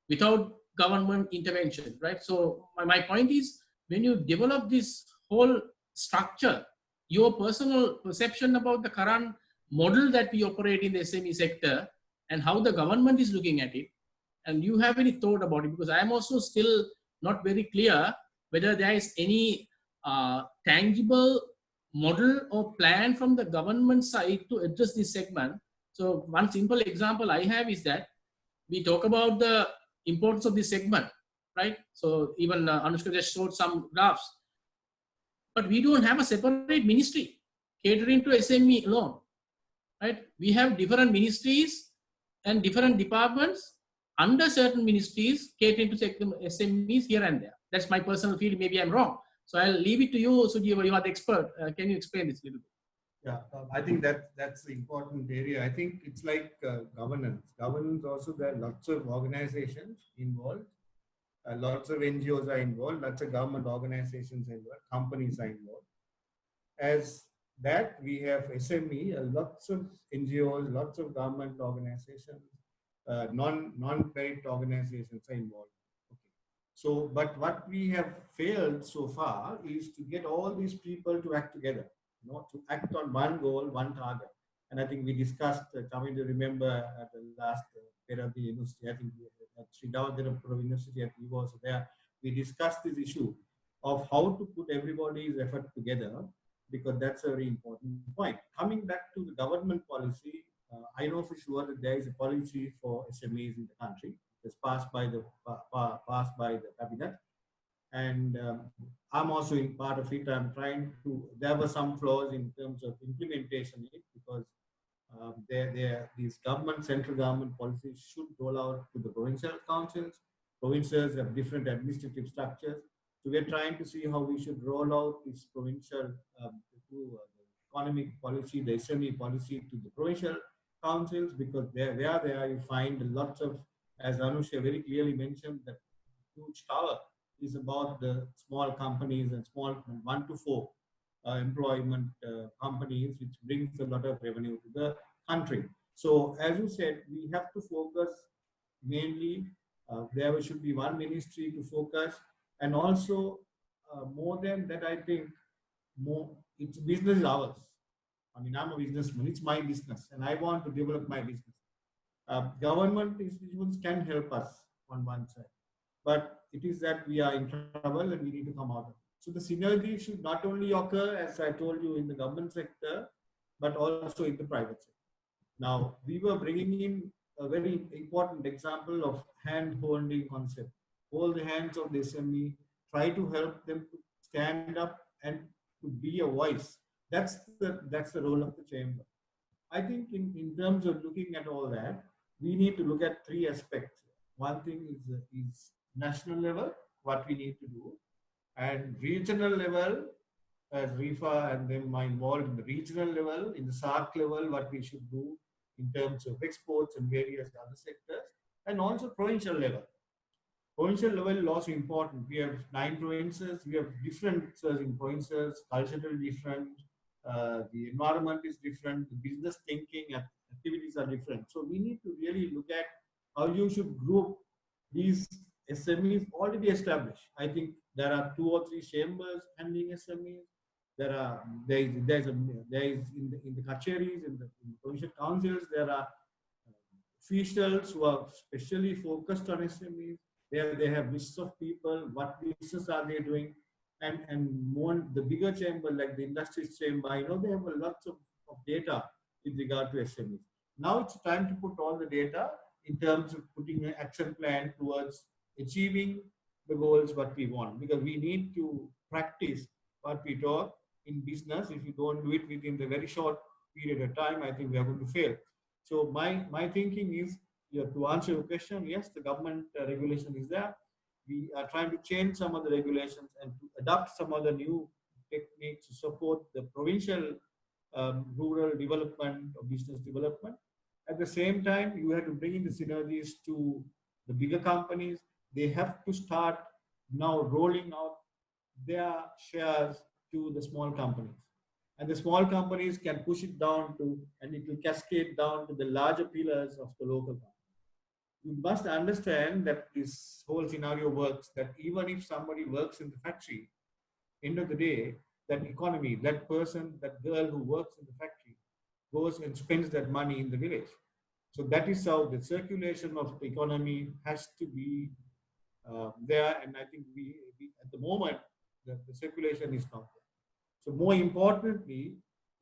without government intervention, right? So my point is, when you develop this whole structure, your personal perception about the current model that we operate in the SME sector and how the government is looking at it, and you have any thought about it? Because I am also still not very clear whether there is any tangible model or plan from the government side to address this segment. So one simple example I have is that we talk about the importance of this segment, right? So even Anushka just showed some graphs, but we don't have a separate ministry catering to SME alone, right? We have different ministries and different departments under certain ministries catering to SMEs here and there. That's my personal feeling. Maybe I'm wrong. So I'll leave it to you, Sujiva. You are the expert. Can you explain this a little bit? Yeah, I think that's the important area. I think it's like governance. Governance also, there are lots of organizations involved. Lots of NGOs are involved. Lots of government organizations are involved. Companies are involved. As that, we have SME, lots of NGOs, lots of government organizations, non-parent organizations are involved. Okay. So, but what we have failed so far is to get all these people to act together, to act on one goal, one target. And I think we discussed, coming to remember at the last Peradhi University, I think at Sridhar University, we was there, we discussed this issue of how to put everybody's effort together, because that's a very important point. Coming back to the government policy, I know for sure that there is a policy for SMEs in the country. It's passed by the cabinet, and I'm also in part of it. I'm trying to. There were some flaws in terms of implementation, because these central government policies should roll out to the provincial councils. Provinces have different administrative structures. So we're trying to see how we should roll out this provincial economic policy, the SME policy to the provincial councils, because where they are, you find lots of, as Anusha very clearly mentioned, that huge tower is about the small companies and small 1 to 4 employment companies, which brings a lot of revenue to the country. So as you said, we have to focus mainly, there should be one ministry to focus, and also more than that, I think it's business hours. I mean, I'm a businessman, it's my business, and I want to develop my business. Government institutions can help us on one side, but it is that we are in trouble and we need to come out of it. So the synergy should not only occur, as I told you, in the government sector, but also in the private sector. Now, we were bringing in a very important example of hand-holding concept. Hold the hands of the SME, try to help them to stand up and to be a voice. That's the role of the chamber. I think in terms of looking at all that, we need to look at 3 aspects. One thing is national level, what we need to do, and regional level, as RIFA and them are involved in the regional level, in the SARC level, what we should do in terms of exports and various other sectors, and also provincial level. Provincial level is also important. We have 9 provinces, we have differences in provinces, culturally different, the environment is different, the business thinking activities are different. So we need to really look at how you should group these SMEs already established. I think there are 2 or 3 chambers handling SMEs. there is in the kacheris, in the provincial councils, there are officials who are specially focused on SMEs. They have lists of people, what business are they doing, and more the bigger chamber like the industries chamber, I know they have lots of data with regard to SMEs. Now it's time to put all the data in terms of putting an action plan towards achieving the goals what we want, because we need to practice what we talk in business. If you don't do it within the very short period of time, I think we are going to fail. So my thinking is, to answer your question, yes, the government regulation is there. We are trying to change some of the regulations and to adopt some of the new techniques to support the provincial rural development or business development. At the same time, you have to bring in the synergies to the bigger companies. They have to start now rolling out their shares to the small companies. And the small companies can push it down to, and it will cascade down to the larger pillars of the local company. You must understand that this whole scenario works, that even if somebody works in the factory, end of the day, that economy, that person, that girl who works in the factory goes and spends that money in the village. So that is how the circulation of the economy has to be there. And I think we at the moment, the circulation is not there. So more importantly,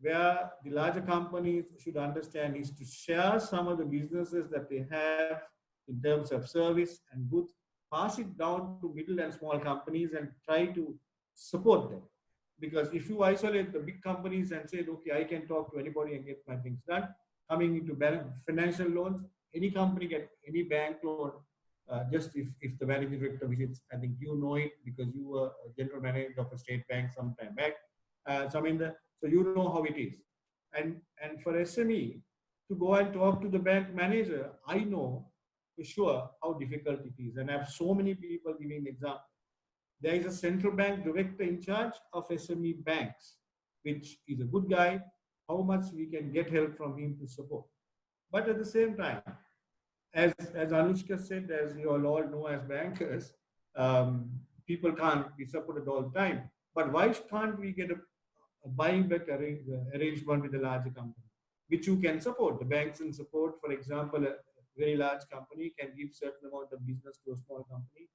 where the larger companies should understand is to share some of the businesses that they have in terms of service and goods, pass it down to middle and small companies and try to support them. Because if you isolate the big companies and say, okay, I can talk to anybody and get my things done, coming into financial loans, any company get any bank loan, just if the managing director visits, I think you know it because you were a general manager of a state bank some time back. So you know how it is. And for SME to go and talk to the bank manager, I know for sure how difficult it is. And I have so many people giving examples. There is a central bank director in charge of SME banks, which is a good guy. How much we can get help from him to support. But at the same time, as Anushka said, as you all know as bankers, people can't be supported all the time. But why can't we get a buyback arrangement with a larger company, which you can support? The banks can support, for example, a very large company can give certain amount of business to a small company,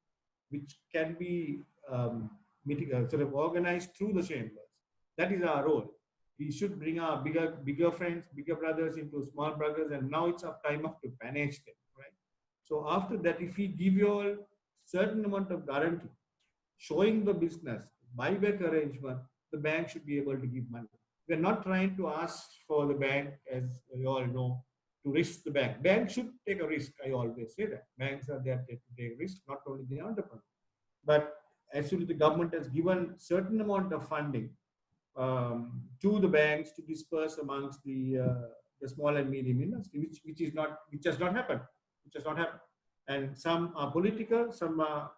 which can be sort of organized through the chambers. That is our role. We should bring our bigger friends, bigger brothers into small brothers, and now it's our time up to manage them, right? So after that, if we give you all certain amount of guarantee, showing the business, buyback arrangement, the bank should be able to give money. We're not trying to ask for the bank, as you all know, to risk the bank. Bank should take a risk. I always say that. Banks are there to take risk, not only the entrepreneur. But actually the government has given certain amount of funding to the banks to disperse amongst the small and medium industry, which has not happened. And some are political, some are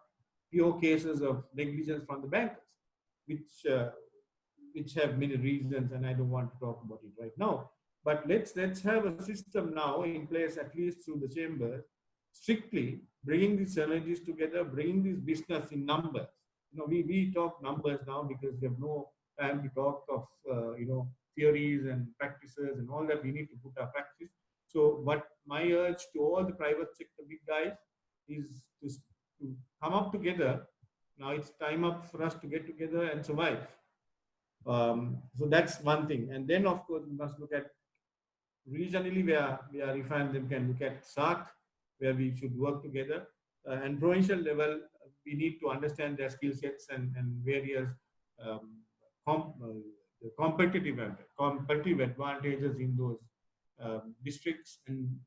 pure cases of negligence from the bankers, which have many reasons, and I don't want to talk about it right now. But let's have a system now in place, at least through the chamber, strictly bringing these synergies together, bringing this business in numbers. We talk numbers now because we have no time to talk of theories and practices and all that. We need to put our practice. So what my urge to all the private sector big guys is to come up together. Now it's time up for us to get together and survive. So that's one thing. And then of course we must look at regionally where we are refined. Then can look at SAC, where we should work together. And provincial level, we need to understand their skill sets and various competitive advantages in those districts and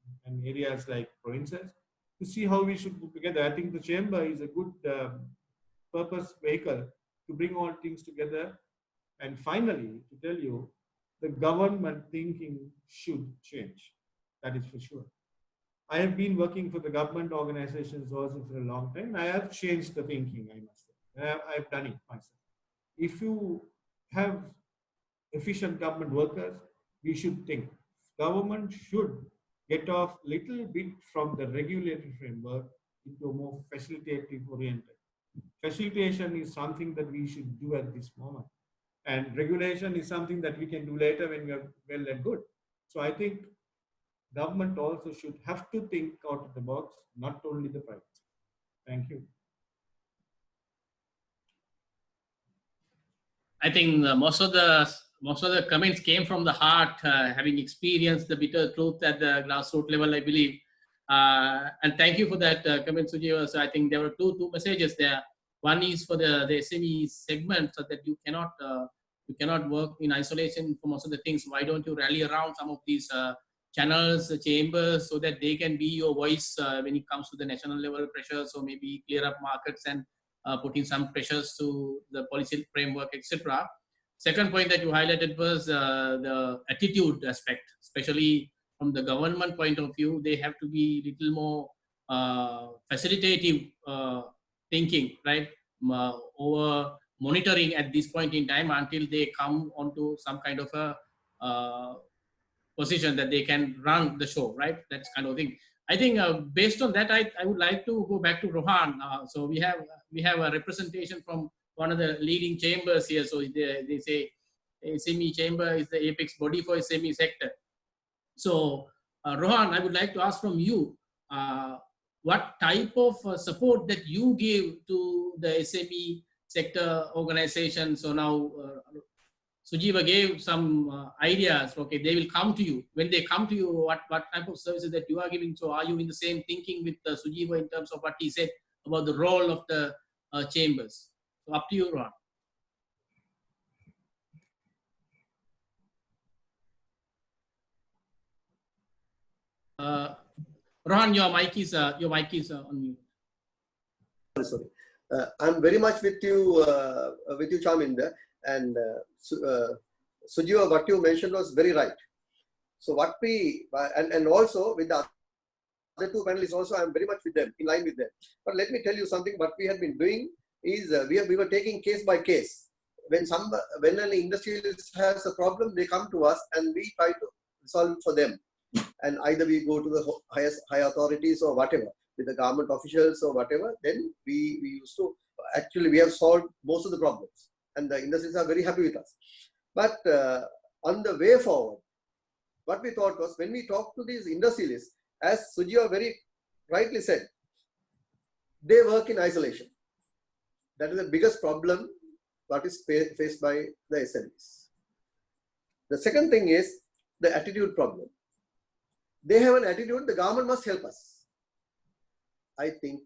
areas like provinces, to see how we should put together. I think the chamber is a good purpose vehicle to bring all things together. And finally, to tell you, the government thinking should change. That is for sure. I have been working for the government organizations also for a long time. I have changed the thinking, I must say. I've done it myself. If you have efficient government workers, we should think government should get off little bit from the regulatory framework into a more facilitative oriented. Facilitation is something that we should do at this moment. And regulation is something that we can do later when we are well and good. So I think government also should have to think out of the box, not only the private. Thank you. I think most of the comments came from the heart, having experienced the bitter truth at the grassroots level, I believe. And thank you for that comment, Sujiva. So I think there were two messages there. One is for the SME segment, so that you cannot work in isolation for most of the things. Why don't you rally around some of these channels, chambers, so that they can be your voice when it comes to the national level pressure. So maybe clear up markets and putting some pressures to the policy framework, etc. Second point that you highlighted was the attitude aspect, especially from the government point of view. They have to be little more facilitative thinking, right? Over monitoring at this point in time until they come onto some kind of a position that they can run the show, right? That's kind of thing. I think based on that, I would like to go back to Rohan. So we have a representation from one of the leading chambers here. So they say SME chamber is the apex body for SME sector. So Rohan, I would like to ask from you, what type of support that you give to the SME sector organization? So now Sujiva gave some ideas. Okay, they will come to you. When they come to you, what type of services that you are giving? So are you in the same thinking with Sujiva in terms of what he said about the role of the chambers? So up to you, Rohan. Rohan, your mic is on mute. Sorry. I'm very much with you, Charminder, and Sujiva, what you mentioned was very right. So what we, and also with the other two panelists also, I'm very much with them, in line with them. But let me tell you something, what we have been doing is we were taking case by case. When an industrialist has a problem, they come to us and we try to solve it for them. And either we go to the high authorities or whatever, with the government officials or whatever, then we used to, actually we have solved most of the problems. And the industries are very happy with us. But on the way forward, what we thought was, when we talk to these industrialists, as Sujiva very rightly said, they work in isolation. That is the biggest problem what is faced by the SMEs. The second thing is the attitude problem. They have an attitude, the government must help us. I think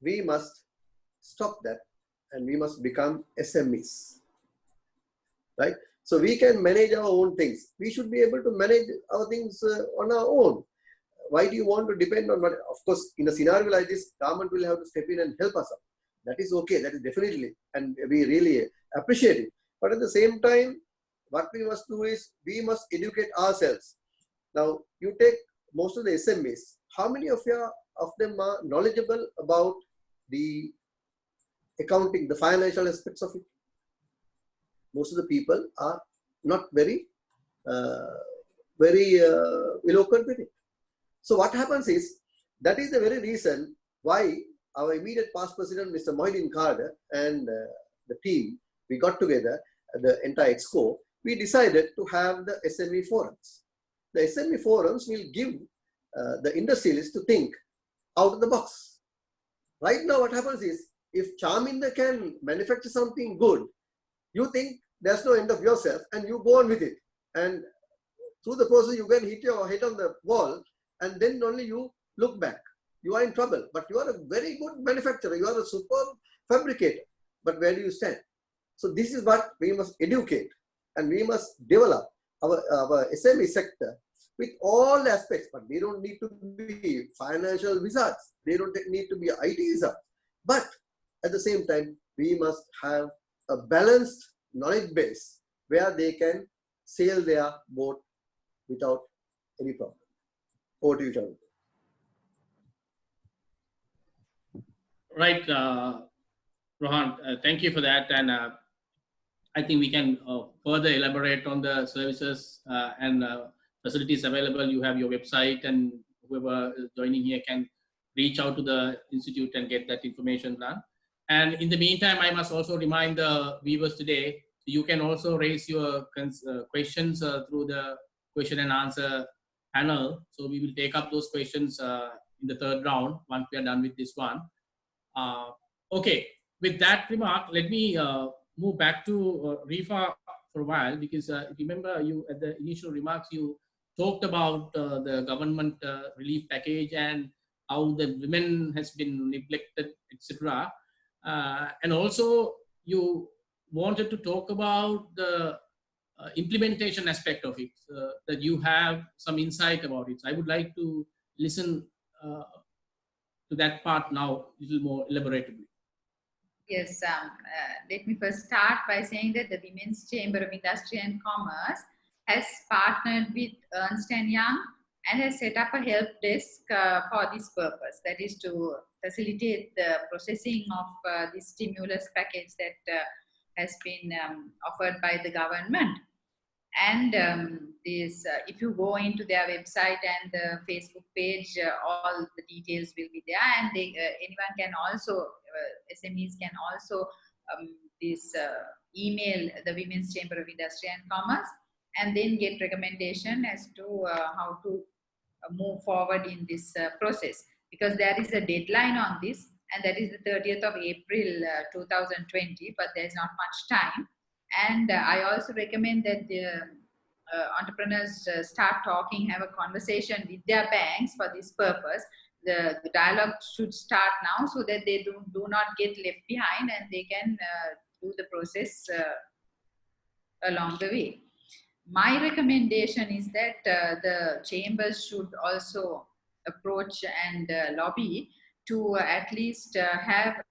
we must stop that and we must become SMEs, right? So we can manage our own things. We should be able to manage our things on our own. Why do you want to depend on what? Of course, in a scenario like this, government will have to step in and help us out. That is okay, that is definitely, and we really appreciate it. But at the same time, what we must do is, we must educate ourselves. Now, you take most of the SMEs, how many of them are knowledgeable about the accounting, the financial aspects of it? Most of the people are not very eloquent with it. So what happens is, that is the very reason why our immediate past president, Mr. Mohideen Carter, and the team, we got together, the entire exco, we decided to have the SME forums. The SME forums will give the industrialists to think out of the box. Right now what happens is, if Charminder can manufacture something good, you think there's no end of yourself and you go on with it. And through the process, you can hit your head on the wall and then only you look back. You are in trouble, but you are a very good manufacturer. You are a superb fabricator. But where do you stand? So this is what we must educate, and we must develop our SME sector with all aspects. But they don't need to be financial wizards. They don't need to be IT wizards. But at the same time, we must have a balanced knowledge base where they can sail their boat without any problem. Over to you, Charlie. Right, Rohan, thank you for that. And I think we can further elaborate on the services and facilities available. You have your website, and whoever is joining here can reach out to the institute and get that information done. And in the meantime, I must also remind the viewers today, You can also raise your questions through the question and answer panel. So we will take up those questions in the third round once we are done with this one. Okay, with that remark, let me move back to Rifa for a while, because remember you at the initial remarks you talked about the government relief package and how the women has been neglected, etc. And also you wanted to talk about the implementation aspect of it, that you have some insight about it. So I would like to listen to that part now a little more elaboratively. Yes, let me first start by saying that the Women's Chamber of Industry and Commerce has partnered with Ernst & Young and has set up a help desk for this purpose. That is to facilitate the processing of this stimulus package that has been offered by the government. And if you go into their website and the Facebook page, all the details will be there, and anyone can also, SMEs can also email the Women's Chamber of Industry and Commerce and then get recommendation as to how to move forward in this process, because there is a deadline on this, and that is the 30th of April 2020, but there is not much time. And I also recommend that the entrepreneurs start talking, have a conversation with their banks for this purpose. The dialogue should start now so that they do not get left behind, and they can do the process along the way. My recommendation is that the chambers should also approach and lobby to at least have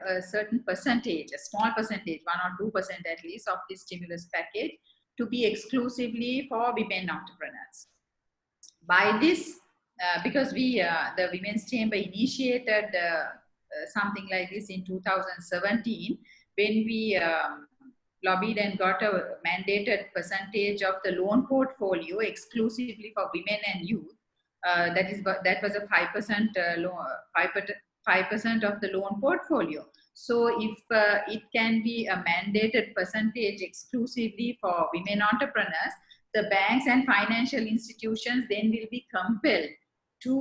a certain percentage, a small percentage, 1 or 2% at least of this stimulus package to be exclusively for women entrepreneurs. By this, because the Women's Chamber initiated something like this in 2017, when we lobbied and got a mandated percentage of the loan portfolio exclusively for women and youth. That was a 5% loan, 5% of the loan portfolio. So if it can be a mandated percentage exclusively for women entrepreneurs, the banks and financial institutions then will be compelled to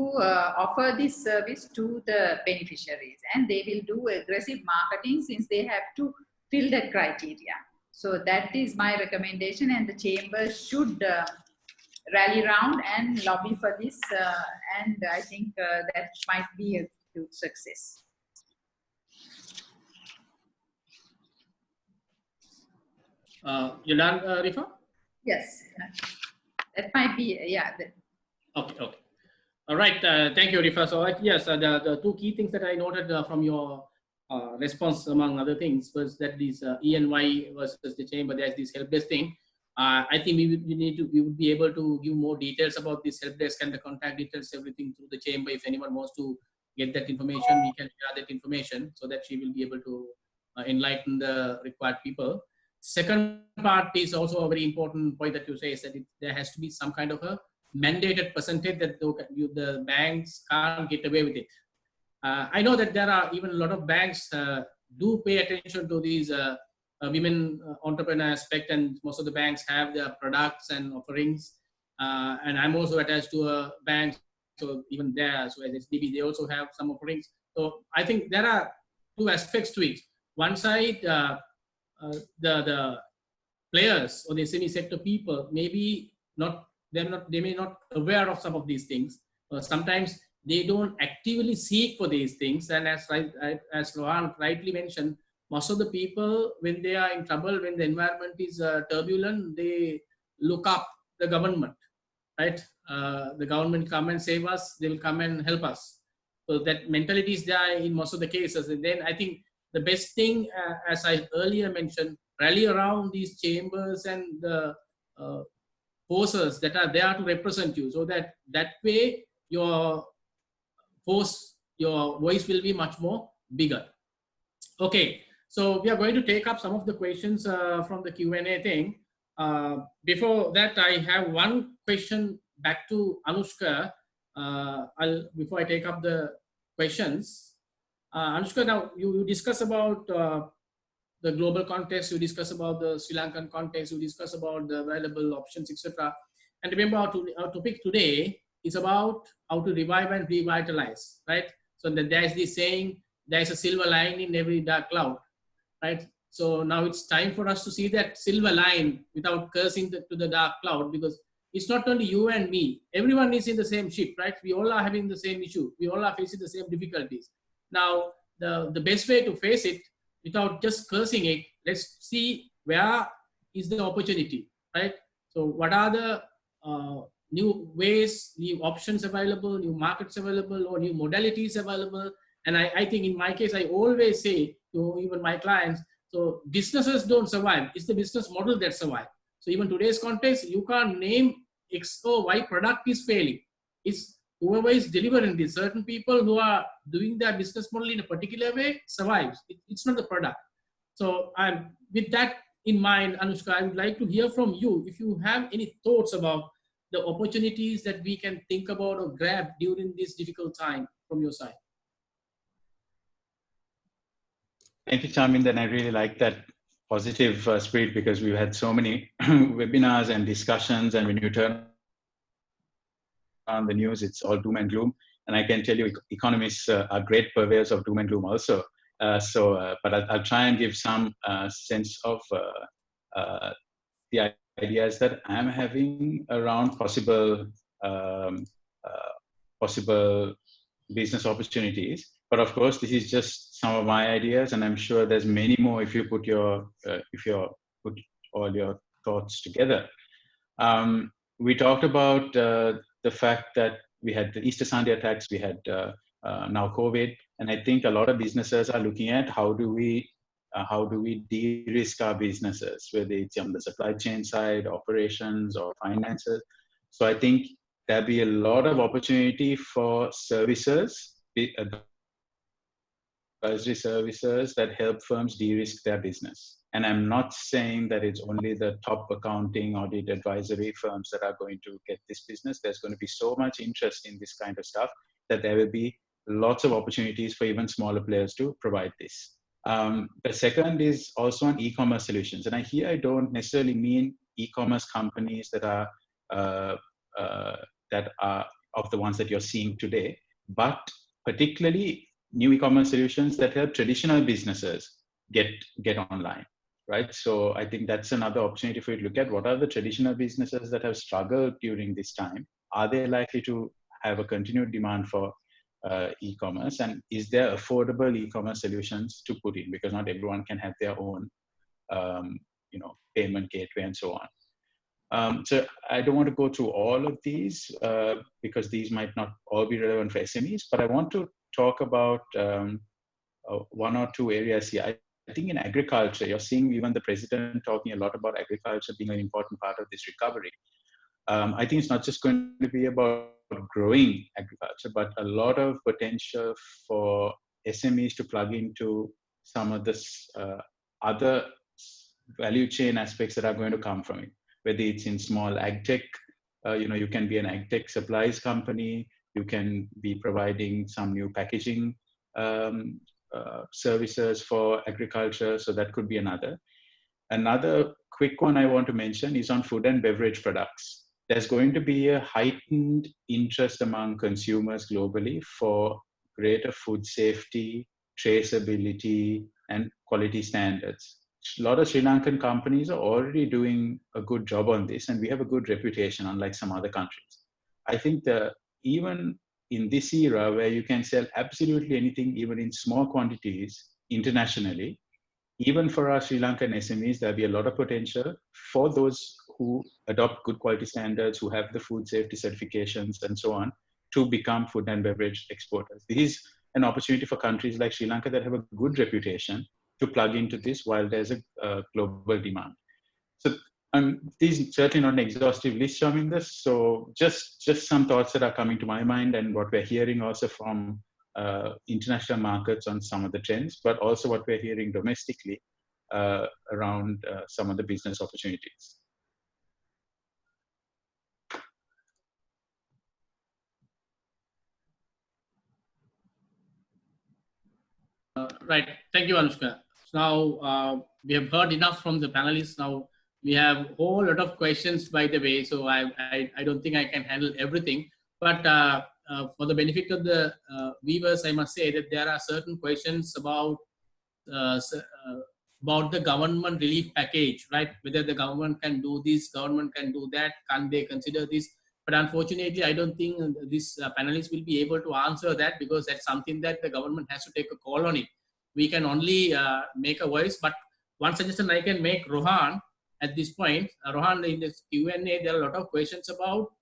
offer this service to the beneficiaries, and they will do aggressive marketing since they have to fill that criteria. So that is my recommendation, and the chamber should rally around and lobby for this, and I think that might be a huge success. You're done, Rifa? Yes, that might be, yeah. Okay. All right, thank you, Rifa. So yes, the two key things that I noted from your response, among other things, was that this ENY versus the chamber, there's this help desk thing. I think we would be able to give more details about this help desk and the contact details, everything through the chamber. If anyone wants to get that information, we can share that information so that she will be able to enlighten the required people. Second part is also a very important point that you say, is that there has to be some kind of a mandated percentage that the banks can't get away with it. I know that there are even a lot of banks do pay attention to these women entrepreneur aspect, and most of the banks have their products and offerings. And I'm also attached to a bank, so even there, so as SDB, they also have some offerings. So I think there are two aspects to it. One side, the players or the SME sector people maybe they may not aware of some of these things. Sometimes they don't actively seek for these things, and as Rohan rightly mentioned, most of the people, when they are in trouble, when the environment is turbulent, they look up the government, right? The government come and save us, they will come and help us. So that mentality is there in most of the cases. And then I think the best thing, as I earlier mentioned, rally around these chambers and the forces that are there to represent you, so that way your voice will be much more bigger. Okay, so we are going to take up some of the questions from the Q&A thing. Before that, I have one question back to Anushka. Before I take up the questions, Anushka, now you discuss about the global context, you discuss about the Sri Lankan context, you discuss about the available options, etc. And remember, our topic today is about how to revive and revitalize, right? So there's this saying, there's a silver line in every dark cloud, right? So now it's time for us to see that silver line without cursing to the dark cloud, because it's not only you and me. Everyone is in the same ship, right? We all are having the same issue. We all are facing the same difficulties. Now, the best way to face it without just cursing it, let's see where is the opportunity, right? So what are the new ways, new options available, new markets available, or new modalities available? And I think in my case, I always say to even my clients, so businesses don't survive. It's the business model that survives. So even today's context, you can't name X or Y product is failing. It's whoever is delivering this. Certain people who are doing their business model in a particular way survives. It's not the product. So with that in mind, Anushka, I would like to hear from you if you have any thoughts about the opportunities that we can think about or grab during this difficult time from your side. Thank you, Charminder. And I really like that positive spirit, because we've had so many webinars and discussions, and when you turn on the news, it's all doom and gloom. And I can tell you, economists are great purveyors of doom and gloom also. But I'll try and give some sense of the ideas that I'm having around possible business opportunities. But of course, this is just some of my ideas, and I'm sure there's many more if you put all your thoughts together. We talked about the fact that we had the Easter Sunday attacks, we had now COVID, and I think a lot of businesses are looking at how do we de-risk our businesses, whether it's on the supply chain side, operations, or finances. So I think there'll be a lot of opportunity for services, advisory services that help firms de-risk their business. And I'm not saying that it's only the top accounting, audit, advisory firms that are going to get this business. There's going to be so much interest in this kind of stuff that there will be lots of opportunities for even smaller players to provide this. The second is also on e-commerce solutions. And I don't necessarily mean e-commerce companies that are of the ones that you're seeing today, but particularly new e-commerce solutions that help traditional businesses get online, right? So I think that's another opportunity for you to look at. What are the traditional businesses that have struggled during this time? Are they likely to have a continued demand for e-commerce, and is there affordable e-commerce solutions to put in, because not everyone can have their own payment gateway and so on. So I don't want to go through all of these because these might not all be relevant for SMEs, but I want to talk about one or two areas here. I think in agriculture, you're seeing even the president talking a lot about agriculture being an important part of this recovery. I think it's not just going to be about growing agriculture, but a lot of potential for SMEs to plug into some of the other value chain aspects that are going to come from it. Whether it's in small ag tech, you can be an ag tech supplies company, you can be providing some new packaging services for agriculture, so that could be another. Another quick one I want to mention is on food and beverage products. There's going to be a heightened interest among consumers globally for greater food safety, traceability, and quality standards. A lot of Sri Lankan companies are already doing a good job on this, and we have a good reputation, unlike some other countries. I think that even in this era where you can sell absolutely anything, even in small quantities internationally, even for our Sri Lankan SMEs, there'll be a lot of potential for those who adopt good quality standards, who have the food safety certifications and so on, to become food and beverage exporters. This is an opportunity for countries like Sri Lanka that have a good reputation to plug into this while there's a global demand. So these are certainly not an exhaustive list, Charminder. So just some thoughts that are coming to my mind, and what we're hearing also from international markets on some of the trends, but also what we're hearing domestically around some of the business opportunities. Right. Thank you, Anushka. Now, we have heard enough from the panelists. Now, we have a whole lot of questions, by the way, so I don't think I can handle everything. But for the benefit of the viewers, I must say that there are certain questions uh, about the government relief package, right? Whether the government can do this, government can do that, can they consider this? But unfortunately, I don't think this panelists will be able to answer that, because that's something that the government has to take a call on it. We can only make a voice. But one suggestion I can make, Rohan, at this point, Rohan, in this Q&A, there are a lot of questions about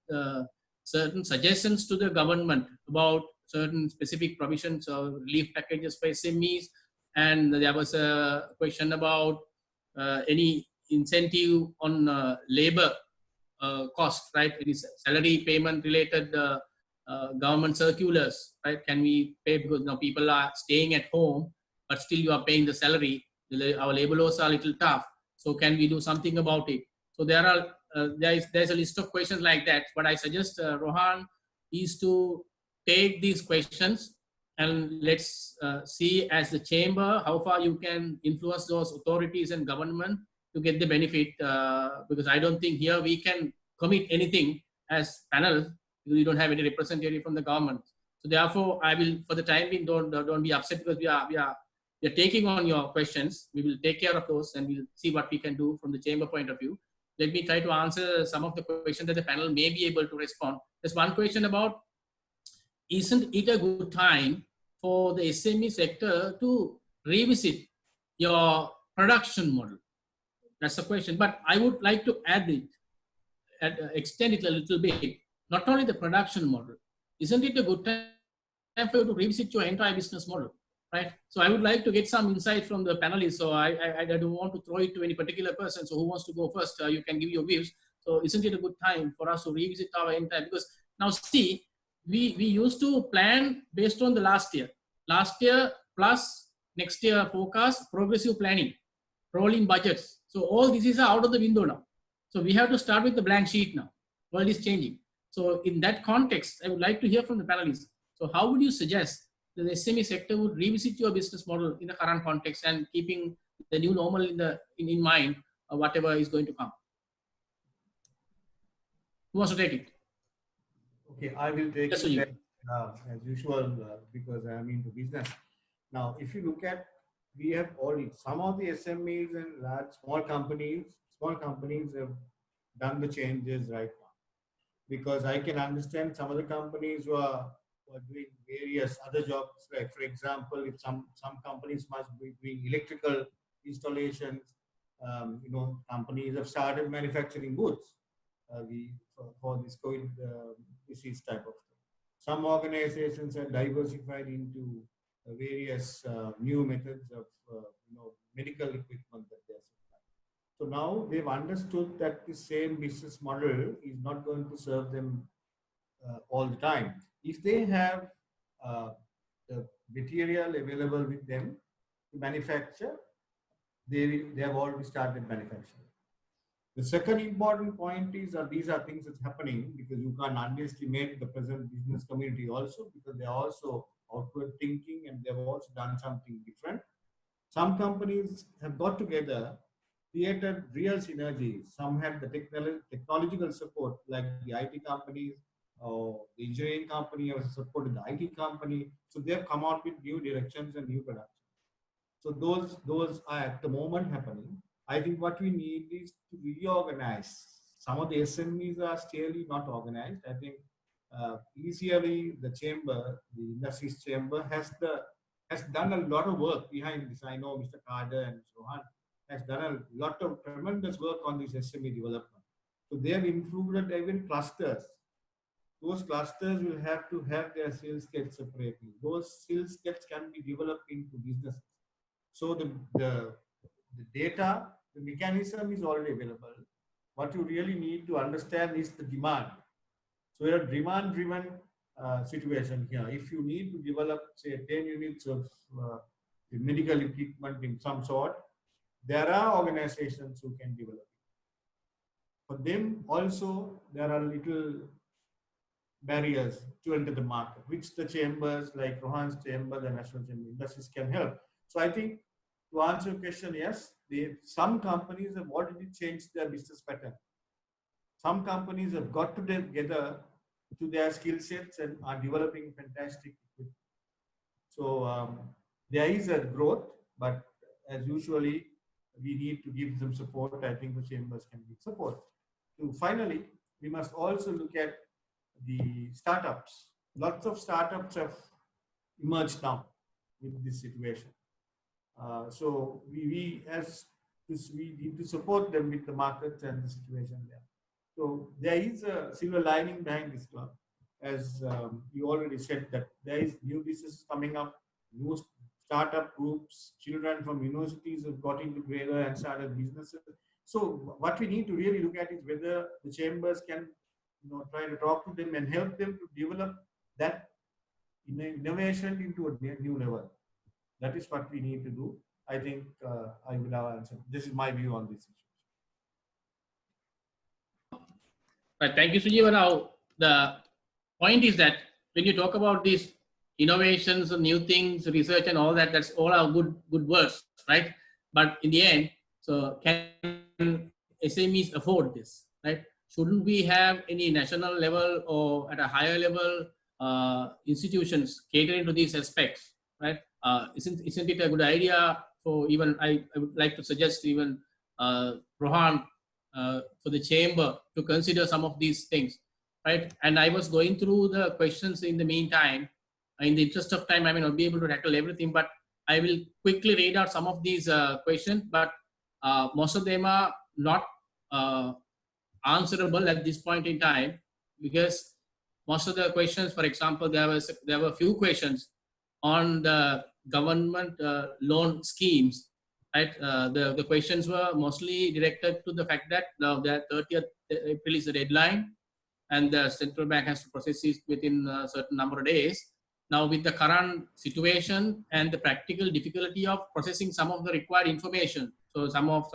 certain suggestions to the government about certain specific provisions or relief packages for SMEs. And there was a question about any incentive on labor cost, right? It is salary payment related government circulars, right? Can we pay, because now people are staying at home, but still you are paying the salary. Our labor laws are a little tough. So can we do something about it? So there are there's a list of questions like that. But I suggest Rohan is to take these questions, and let's see as the chamber how far you can influence those authorities and government to get the benefit, because I don't think here we can commit anything as panel. We don't have any representative from the government. So therefore, I will, for the time being, don't be upset, because we are taking on your questions. We will take care of those, and we'll see what we can do from the chamber point of view. Let me try to answer some of the questions that the panel may be able to respond. There's one question about, isn't it a good time for the SME sector to revisit your production model? That's the question. But I would like to add it, extend it a little bit. Not only the production model, isn't it a good time for you to revisit your entire business model, right? So I would like to get some insight from the panelists. So I don't want to throw it to any particular person. So who wants to go first? You can give your views. So isn't it a good time for us to revisit our entire, because now see, we used to plan based on the last year plus next year forecast, progressive planning, rolling budgets. So all this is out of the window now. So we have to start with the blank sheet now. World is changing. So in that context, I would like to hear from the panelists. So how would you suggest that the SME sector would revisit your business model in the current context, and keeping the new normal in mind, whatever is going to come? Who wants to take it? Okay, I will take Yes, it you. as usual, because I am into business. Now, if you look at, we have already, some of the SMEs and large small companies have done the changes right now. Because I can understand some of the companies who are doing various other jobs, like for example, if some companies must be doing electrical installations, companies have started manufacturing goods for this COVID disease type of thing. Some organizations are diversified into various new methods of medical equipment that they are supplying. So now they've understood that the same business model is not going to serve them all the time. If they have the material available with them to manufacture, they have already started manufacturing. The second important point is that these are things that's happening because you can't underestimate the present business community also, because they are also outward thinking and they've also done something different. Some companies have got together, created real synergies. Some had the technological support, like the IT companies or the engineering company has supported the IT company. So they've come out with new directions and new productions. So those are at the moment happening. I think what we need is to reorganize. Some of the SMEs are still not organized. I think easily the chamber, the industries chamber, has done a lot of work behind this. I know Mr. Carter and Rohan has done a lot of tremendous work on this SME development. So they have included even clusters. Those clusters will have to have their sales kits separately. Those sales kits can be developed into businesses. So the data, the mechanism is already available. What you really need to understand is the demand. So you're a demand-driven situation here. If you need to develop, say, 10 units of medical equipment in some sort, there are organizations who can develop it. For them also, there are little barriers to enter the market, which the chambers like Rohan's chamber, the National Chamber of Industries can help. So I think to answer your question, yes, some companies have already changed their business pattern. Some companies have got together to their skill sets and are developing fantastic equipment. So there is a growth, but as usually, we need to give them support. I think the chambers can give support. Finally, we must also look at the startups. Lots of startups have emerged now with this situation. So we need to support them with the markets and the situation there. So there is a silver lining behind this club. As you already said, that there is new businesses coming up, new startup groups, children from universities have got into together and started businesses. So what we need to really look at is whether the chambers can, try to talk to them and help them to develop that innovation into a new level. That is what we need to do. I think I will have answered. This is my view on this issue. Right, thank you, Sujeeva. Now, the point is that when you talk about these innovations, new things, research, and all that, that's all our good words, right? But in the end, so can SMEs afford this, right? Shouldn't we have any national level or at a higher level institutions catering to these aspects, right? Isn't it a good idea for even, I would like to suggest even Rohan, for the chamber to consider some of these things, right? And I was going through the questions in the meantime. In the interest of time, I may not be able to tackle everything, but I will quickly read out some of these questions, but most of them are not answerable at this point in time, because most of the questions, for example, there were a few questions on the government loan schemes, right? The questions were mostly directed to the fact that now the 30th April is the deadline, and the central bank has to process it within a certain number of days. Now, with the current situation and the practical difficulty of processing some of the required information, so some of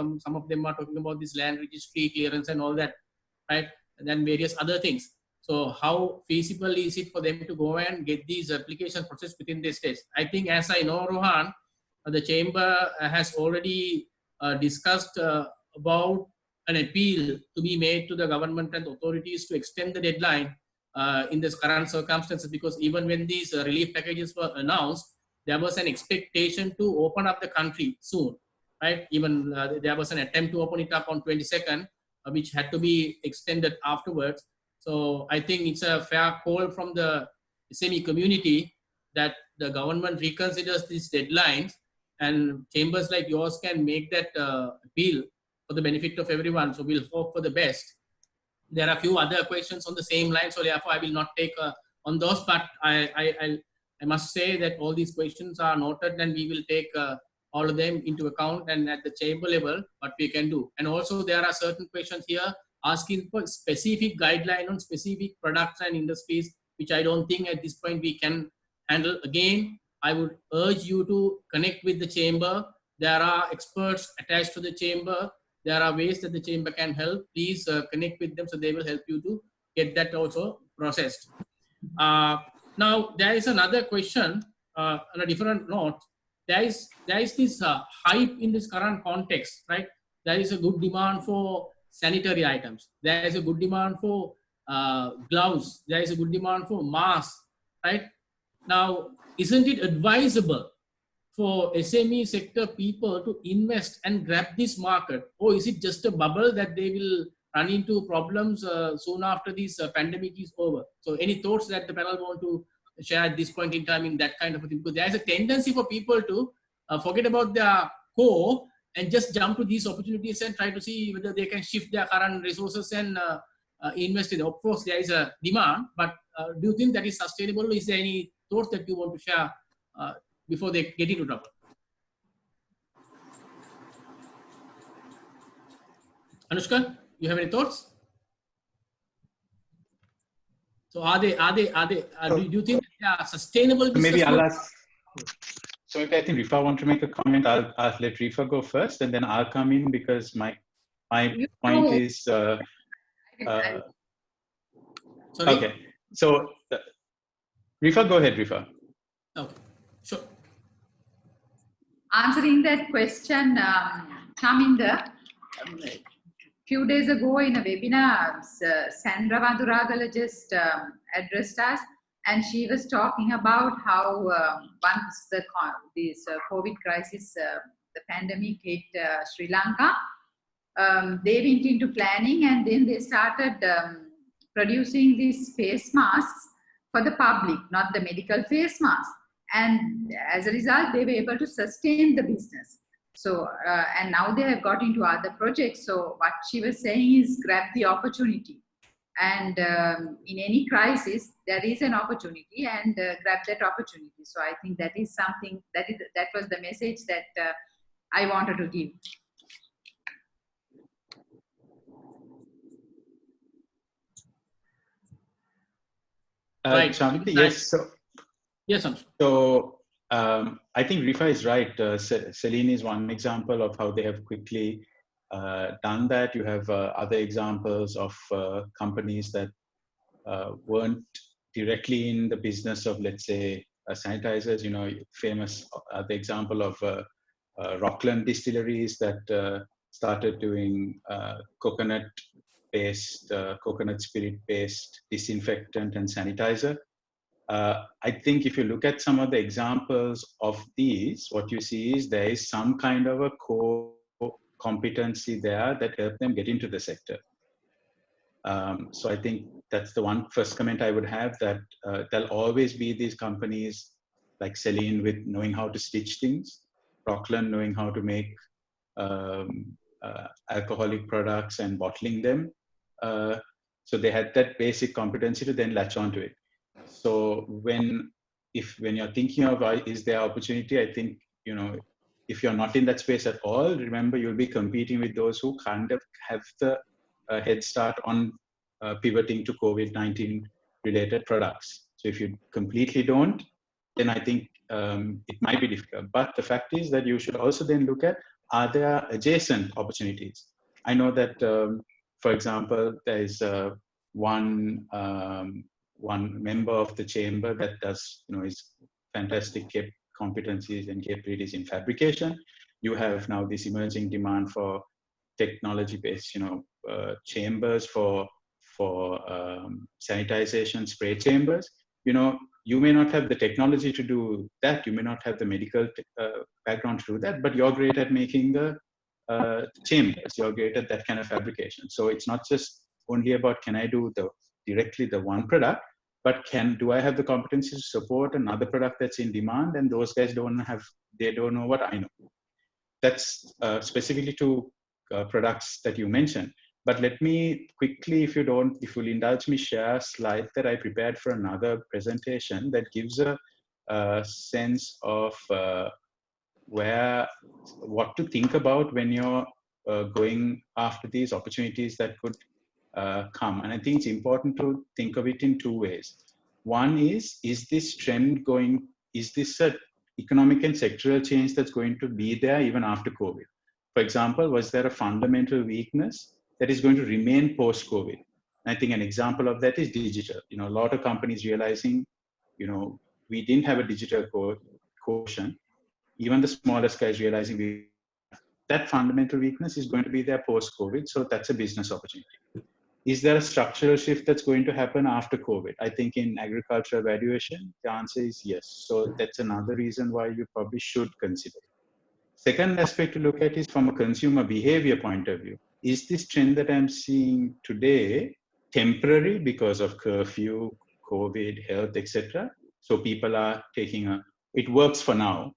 them are talking about this land registry clearance and all that, right? And then various other things. So how feasible is it for them to go and get these applications processed within the states? I think, as I know, Rohan, the chamber has already discussed about an appeal to be made to the government and authorities to extend the deadline in this current circumstances, because even when these relief packages were announced, there was an expectation to open up the country soon, right? Even there was an attempt to open it up on 22nd, which had to be extended afterwards. So I think it's a fair call from the SME community that the government reconsiders these deadlines, and chambers like yours can make that appeal for the benefit of everyone. So we'll hope for the best. There are a few other questions on the same line, so therefore I will not take on those, but I must say that all these questions are noted, and we will take all of them into account, and at the chamber level, what we can do. And also there are certain questions here asking for specific guideline on specific products and industries, which I don't think at this point we can handle. Again, I would urge you to connect with the chamber. There are experts attached to the chamber. There are ways that the chamber can help. Please connect with them, so they will help you to get that also processed. Now, there is another question on a different note. There is this hype in this current context, right? There is a good demand for sanitary items. There is a good demand for gloves. There is a good demand for masks, right? Now, isn't it advisable for SME sector people to invest and grab this market? Or is it just a bubble that they will run into problems soon after this pandemic is over? So any thoughts that the panel want to share at this point in time in that kind of a thing? Because there's a tendency for people to forget about their core and just jump to these opportunities and try to see whether they can shift their current resources and invest in it. Of course, there is a demand, but do you think that is sustainable? Is there any thoughts that you want to share before they get into trouble? Anushka, you have any thoughts? So do you think they are sustainable business? Maybe I'll ask. So maybe I think Rifa want to make a comment. I'll let Rifa go first, and then I'll come in, because my point is. Sorry? Okay. So Rifa, go ahead, Rifa. Okay, sure. answering that question, Chaminda, few days ago in a webinar, Sandra Vanduragala just addressed us, and she was talking about how once this COVID crisis, the pandemic hit Sri Lanka, they went into planning, and then they started producing these face masks for the public, not the medical face masks. And as a result, they were able to sustain the business. So, and now they have got into other projects. So what she was saying is grab the opportunity. And in any crisis, there is an opportunity, and grab that opportunity. So I think that is something, that was the message that I wanted to give. Right. Shanti, yes. Yes, so I think Rifa is right. Celine is one example of how they have quickly done that. You have other examples of companies that weren't directly in the business of, let's say, sanitizers. You know, famous the example of Rockland distilleries that started doing coconut-based, coconut spirit-based disinfectant and sanitizer. I think if you look at some of the examples of these, what you see is there is some kind of a core competency there that helped them get into the sector. So I think that's the first comment I would have, that there'll always be these companies like Celine with knowing how to stitch things, Rockland knowing how to make alcoholic products and bottling them. So they had that basic competency to then latch onto it. So when you're thinking of is there opportunity, I think, you know, if you're not in that space at all, remember you'll be competing with those who kind of have the head start on pivoting to COVID-19 related products. So if you completely don't, then I think it might be difficult. But the fact is that you should also then look at, are there adjacent opportunities? I know that, for example, there is one member of the chamber that does, you know, is fantastic competencies and capabilities in fabrication. You have now this emerging demand for technology-based, you know, chambers for sanitization spray chambers. You know, you may not have the technology to do that. You may not have the medical background to do that, but you're great at making the chambers. You're great at that kind of fabrication. So it's not just only about, can I do directly the one product, but do I have the competency to support another product that's in demand, and those guys don't know what I know. That's specifically to products that you mentioned. But let me quickly, if you'll indulge me, share a slide that I prepared for another presentation that gives a sense of what to think about when you're going after these opportunities that could come. And I think it's important to think of it in two ways. One is this trend is this an economic and sectoral change that's going to be there even after COVID? For example, was there a fundamental weakness that is going to remain post-COVID? And I think an example of that is digital. You know, a lot of companies realizing, you know, we didn't have a digital quotient. Even the smallest guys realizing that fundamental weakness is going to be there post-COVID. So that's a business opportunity. Is there a structural shift that's going to happen after COVID? I think in agricultural valuation, the answer is yes. So that's another reason why you probably should consider it. Second aspect to look at is from a consumer behavior point of view. Is this trend that I'm seeing today temporary because of curfew, COVID, health, etc.? So people are taking it works for now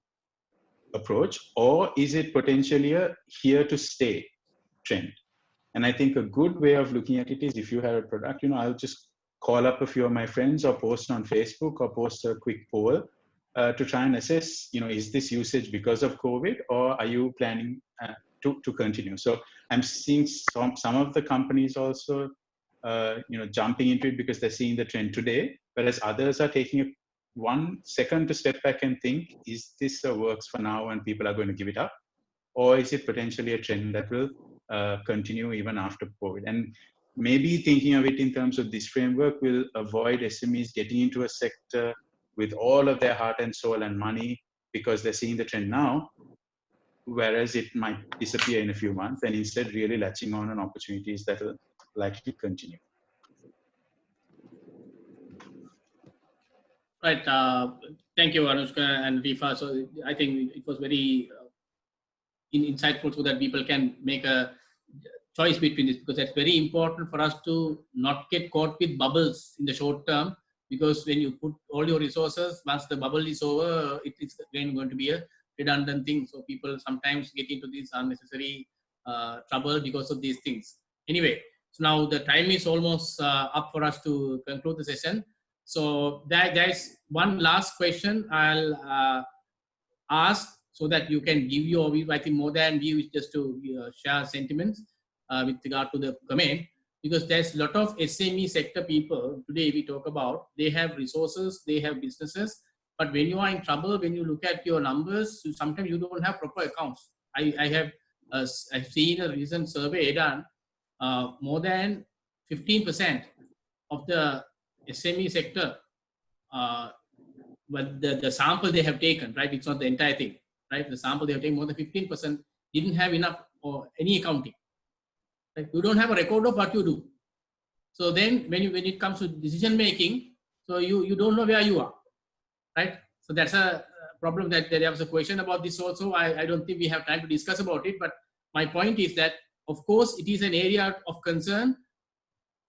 approach, or is it potentially a here to stay trend? And I think a good way of looking at it is, if you have a product, you know, I'll just call up a few of my friends or post on Facebook or post a quick poll to try and assess, you know, is this usage because of COVID, or are you planning to continue? So I'm seeing some of the companies also, you know, jumping into it because they're seeing the trend today, whereas others are taking 1 second to step back and think, is this works for now and people are going to give it up? Or is it potentially a trend that will continue even after COVID? And maybe thinking of it in terms of this framework will avoid SMEs getting into a sector with all of their heart and soul and money because they're seeing the trend now, whereas it might disappear in a few months, and instead really latching on opportunities that will likely continue. Right. Thank you, Anushka and Rifa. So I think it was very insightful so that people can make a choice between this, because that's very important for us to not get caught with bubbles in the short term, because when you put all your resources, once the bubble is over, it is again going to be a redundant thing. So people sometimes get into this unnecessary trouble because of these things. Anyway, so now the time is almost up for us to conclude the session. So there's one last question I'll ask, so that you can give your view. I think more than views, just to share sentiments with regard to the comment, because there's a lot of SME sector people today we talk about. They have resources, they have businesses, but when you are in trouble, when you look at your numbers, sometimes you don't have proper accounts. I've seen a recent survey done. More than 15% of the SME sector, but the sample they have taken, right? It's not the entire thing, right? The sample they have taken, more than 15% didn't have enough or any accounting. Right? You don't have a record of what you do. So then when it comes to decision making, so you don't know where you are, right? So that's a problem. That there was a question about this also. I don't think we have time to discuss about it, but my point is that, of course, it is an area of concern.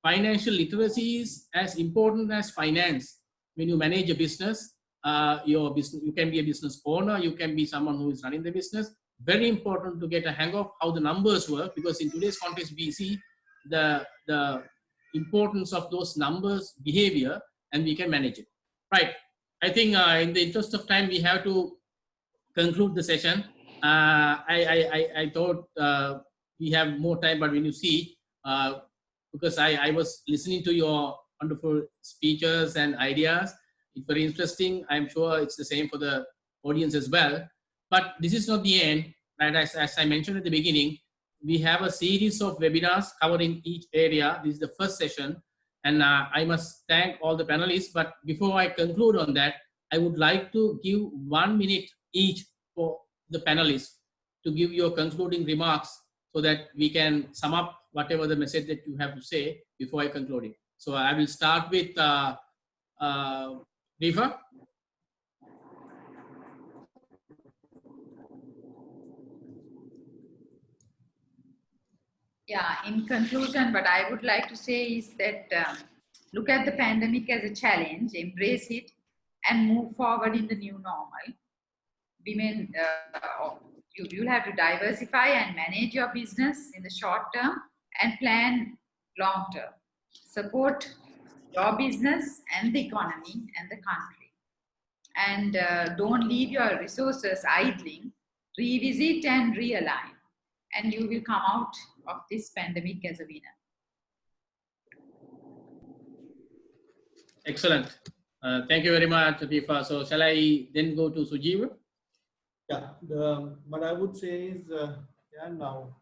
Financial literacy is as important as finance. When you manage a business, your business, you can be a business owner, you can be someone who is running the business. Very important to get a hang of how the numbers work, because in today's context we see the importance of those numbers behavior, and we can manage it. Right. I think in the interest of time we have to conclude the session. I thought we have more time, but when you see, because I was listening to your wonderful speeches and ideas, it's very interesting. I'm sure it's the same for the audience as well. But this is not the end. And as I mentioned at the beginning, we have a series of webinars covering each area. This is the first session. And I must thank all the panelists. But before I conclude on that, I would like to give 1 minute each for the panelists to give your concluding remarks, so that we can sum up whatever the message that you have to say before I conclude it. So I will start with Rifa. Yeah, in conclusion, what I would like to say is that look at the pandemic as a challenge, embrace it, and move forward in the new normal. Women, you'll have to diversify and manage your business in the short term and plan long term. Support your business and the economy and the country. And don't leave your resources idling. Revisit and realign, and you will come out of this pandemic as a winner. Excellent. Thank you very much, Rifa. So shall I then go to Sujeev? Yeah, what I would say is, yeah, now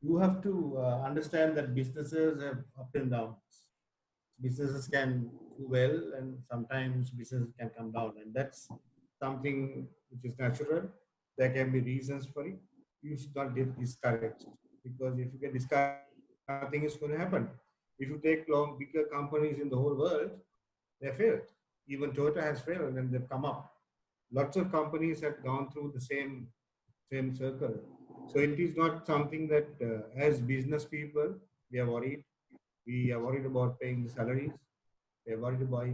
you have to understand that businesses have up and downs. Businesses can do well, and sometimes businesses can come down, and that's something which is natural. There can be reasons for it. You should not get discouraged, because if you get discouraged, nothing is going to happen. If you take bigger companies in the whole world, they failed. Even Toyota has failed, and they've come up. Lots of companies have gone through the same circle. So it is not something that as business people, we are worried. We are worried about paying the salaries. We are worried about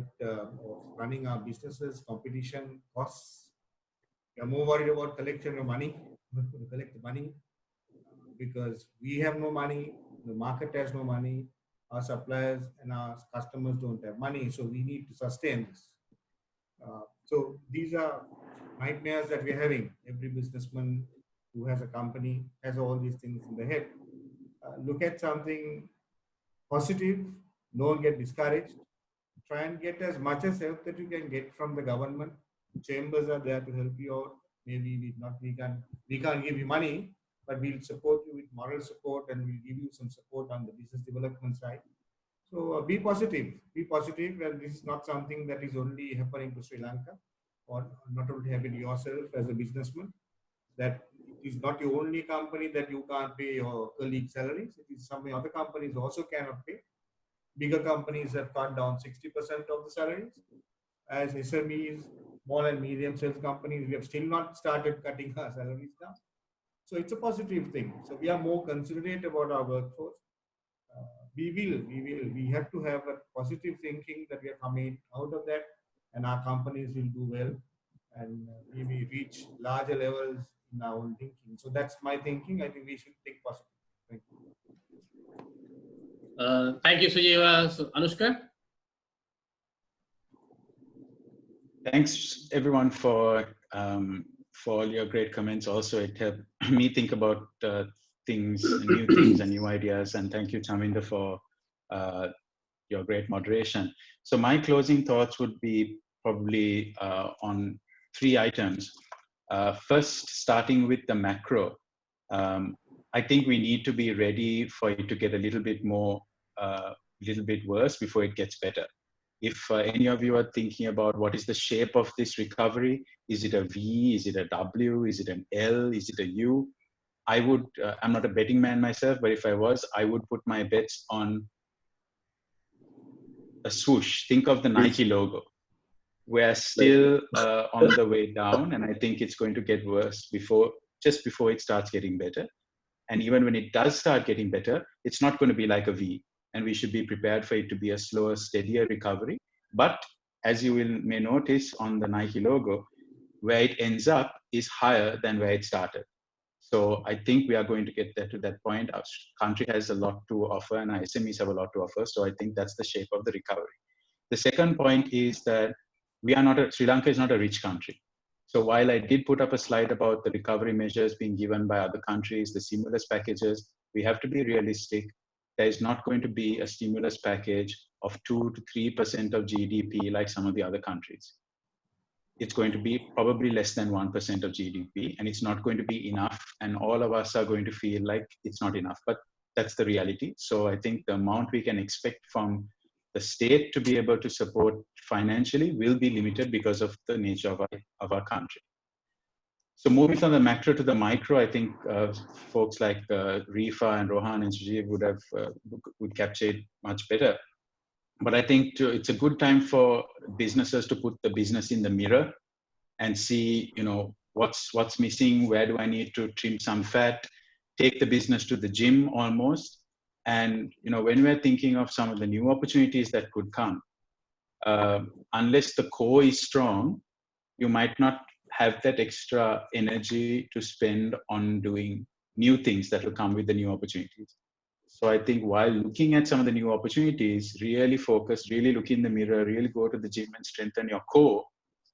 running our businesses, competition, costs. We are more worried about collection of money, collect the money, because we have no money, the market has no money, our suppliers and our customers don't have money, so we need to sustain this. So these are nightmares that we're having. Every businessman who has a company has all these things in their head. Look at something positive, don't get discouraged. Try and get as much as help that you can get from the government. Chambers are there to help you out. Maybe we can't give you money, but we'll support you with moral support, and we'll give you some support on the business development side. So be positive, and this is not something that is only happening to Sri Lanka, or not only happening to yourself as a businessman, that is not the only company that you can't pay your colleagues' salaries. It is some other companies also cannot pay. Bigger companies have cut down 60% of the salaries. As SMEs, small and medium sales companies, we have still not started cutting our salaries down. So it's a positive thing. So we are more considerate about our workforce. We have to have a positive thinking that we are coming out of that, and our companies will do well, and we will reach larger levels in our own thinking. So that's my thinking. I think we should think positive. Thank you. Thank you, Sujiva. So, Anushka? Thanks everyone for all your great comments. Also, it helped me think about things, new things and new ideas. And thank you, Chaminda, for your great moderation. So my closing thoughts would be probably on 3 items. First, starting with the macro. I think we need to be ready for it to get a little bit worse before it gets better. If any of you are thinking about what is the shape of this recovery, is it a V, is it a W, is it an L, is it a U? I would, I'm not a betting man myself, but if I was, I would put my bets on a swoosh. Think of the Nike logo. We're still on the way down, and I think it's going to get worse just before it starts getting better. And even when it does start getting better, it's not going to be like a V. And we should be prepared for it to be a slower, steadier recovery. But as you may notice on the Nike logo, where it ends up is higher than where it started. So I think we are going to get there to that point. Our country has a lot to offer, and our SMEs have a lot to offer. So I think that's the shape of the recovery. The second point is that Sri Lanka is not a rich country. So while I did put up a slide about the recovery measures being given by other countries, the stimulus packages, we have to be realistic. There is not going to be a stimulus package of 2 to 3% of GDP like some of the other countries. It's going to be probably less than 1% of GDP, and it's not going to be enough. And all of us are going to feel like it's not enough, but that's the reality. So I think the amount we can expect from the state to be able to support financially will be limited because of the nature of our country. So moving from the macro to the micro, I think folks like Rifa and Rohan and Sujeev would capture it much better. But I think it's a good time for businesses to put the business in the mirror and see, what's missing, where do I need to trim some fat, take the business to the gym almost. And when we're thinking of some of the new opportunities that could come, unless the core is strong, you might not have that extra energy to spend on doing new things that will come with the new opportunities. So I think while looking at some of the new opportunities, really focus, really look in the mirror, really go to the gym and strengthen your core.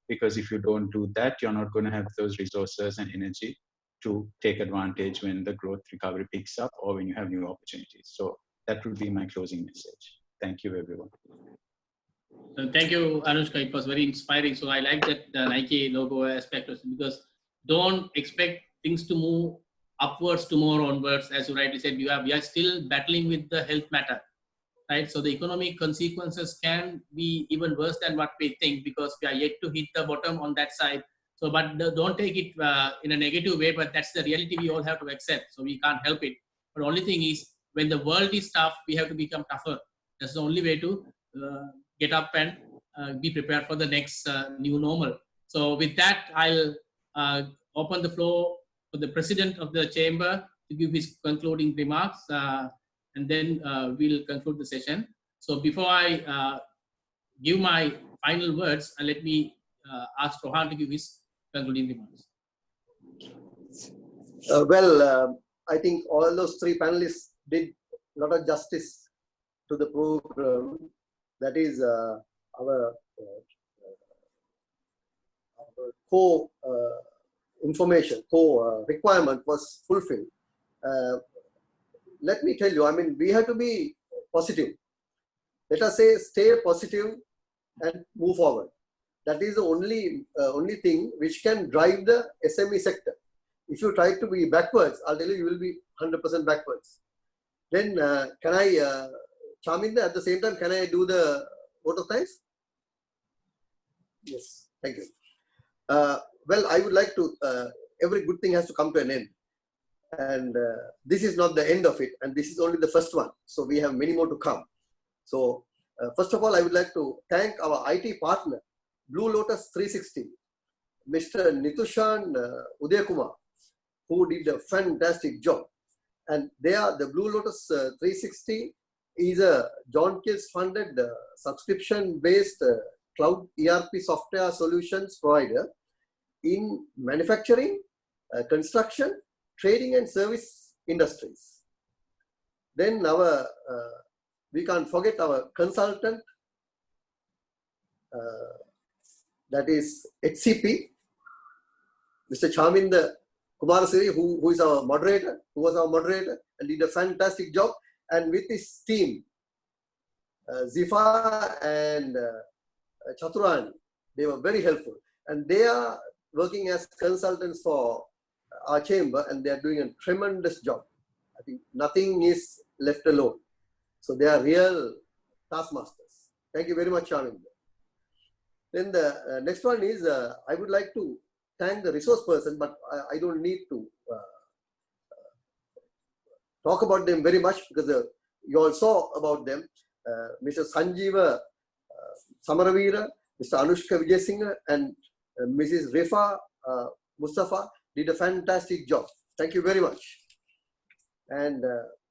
Because if you don't do that, you're not going to have those resources and energy to take advantage when the growth recovery picks up or when you have new opportunities. So that would be my closing message. Thank you, everyone. Thank you, Anushka. It was very inspiring. So I like that Nike logo aspect because don't expect things to move upwards tomorrow onwards. As you rightly said, we are still battling with the health matter, right? So the economic consequences can be even worse than what we think because we are yet to hit the bottom on that side. So, but don't take it in a negative way, but that's the reality we all have to accept. So we can't help it. But the only thing is when the world is tough, we have to become tougher. That's the only way to get up and be prepared for the next new normal. So with that, I'll open the floor for the president of the chamber to give his concluding remarks, and then we'll conclude the session. So before I give my final words, let me ask Rohan to give his concluding remarks. I think all those 3 panelists did a lot of justice to the program. That is our core information, core requirement was fulfilled. Let me tell you, I mean, we have to be positive. Let us say, stay positive and move forward. That is the only thing which can drive the SME sector. If you try to be backwards, I'll tell you, you will be 100% backwards. Then can I, Chaminda, at the same time, can I do the vote of thanks? Yes, thank you. Well, I would like to, every good thing has to come to an end. And this is not the end of it, and this is only the first one. So we have many more to come. So first of all, I would like to thank our IT partner, Blue Lotus 360, Mr. Nitushan Udayakumar, who did a fantastic job. And the Blue Lotus 360 is a John Keells funded subscription-based cloud ERP software solutions provider in manufacturing, construction, trading and service industries. Then we can't forget our consultant, that is HCP, Mr. Chaminda Kumarasiri, who is our moderator, who was our moderator and did a fantastic job. And with his team, Zifa and Chaturani, they were very helpful. And they are working as consultants for our chamber, and they are doing a tremendous job. I think nothing is left alone. So they are real taskmasters. Thank you very much, Chaminda. Then the next one is, I would like to thank the resource person, but I don't need to talk about them very much because you all saw about them. Mr. Sanjeeva Samaravira, Mr. Anushka Vijayasinghe, and Mrs. Rifa Mustafa did a fantastic job. Thank you very much. And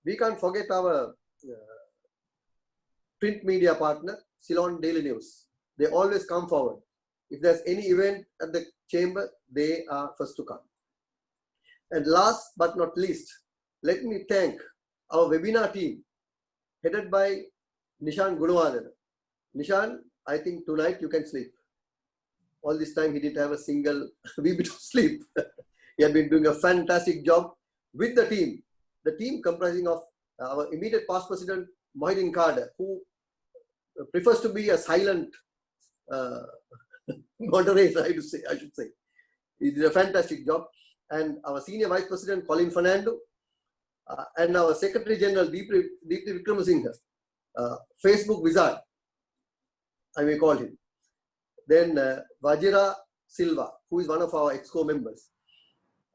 we can't forget our print media partner, Ceylon Daily News. They always come forward. If there's any event at the chamber, they are first to come. And last but not least, let me thank our webinar team, headed by Nishan Gunawardena. Nishan, I think tonight you can sleep. All this time he didn't have a single wee bit of sleep. He had been doing a fantastic job with the team comprising of our immediate past president, Mohideen Kader, who prefers to be a silent moderator, I should say. He did a fantastic job. And our senior vice president, Colin Fernando, and our secretary general, Deepthi Vikramasinghe, Facebook wizard, I may call him. Then Vajira Silva, who is one of our EXCO members.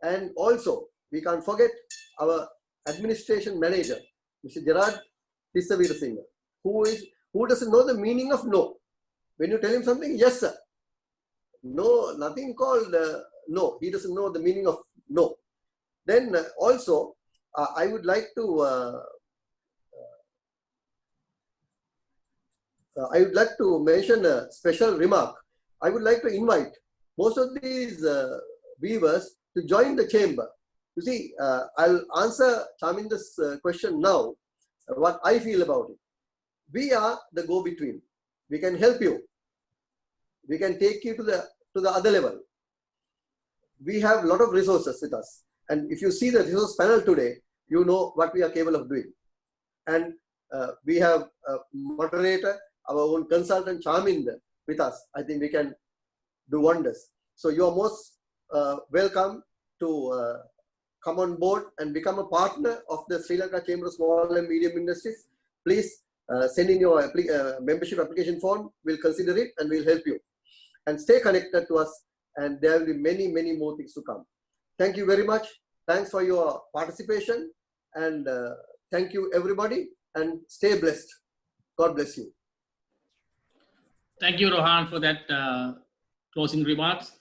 And also, we can't forget our administration manager, Mr. Gerard Tissaveerasinghe, who doesn't know the meaning of no. When you tell him something, yes, sir. No, nothing called no. He doesn't know the meaning of no. Then also, I would like to mention a special remark. I would like to invite most of these viewers to join the chamber. You see, I'll answer Chaminda's question now, what I feel about it. We are the go-between. We can help you. We can take you to the other level. We have a lot of resources with us. And if you see the resource panel today, you know what we are capable of doing. And we have a moderator, our own consultant, Chaminda, with us. I think we can do wonders. So you are most welcome to come on board and become a partner of the Sri Lanka Chamber of Small and Medium Industries. Please send in your membership application form. We'll consider it and we'll help you. And stay connected to us, and there will be many, many more things to come. Thank you very much. Thanks for your participation, and thank you everybody, and stay blessed. God bless you. Thank you, Rohan, for that closing remarks.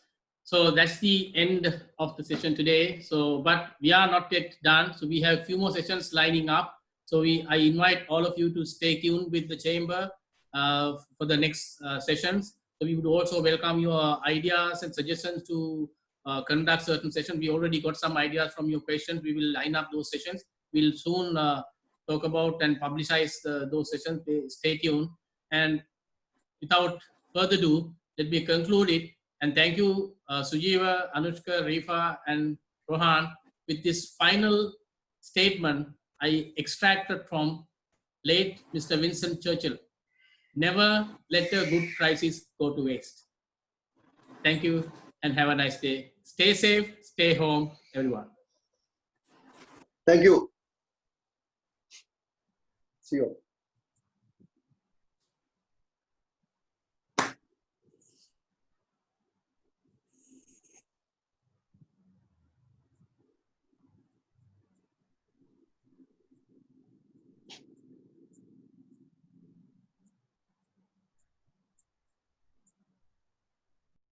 So that's the end of the session today. So, but we are not yet done. So we have a few more sessions lining up. So I invite all of you to stay tuned with the chamber for the next sessions. So we would also welcome your ideas and suggestions to conduct certain sessions. We already got some ideas from your questions. We will line up those sessions. We'll soon talk about and publicize those sessions. Stay tuned. And without further ado, let me conclude it. And thank you, Sujiva, Anushka, Rifa, and Rohan, with this final statement I extracted from late Mr. Winston Churchill. Never let a good crisis go to waste. Thank you and have a nice day. Stay safe, stay home, everyone. Thank you. See you.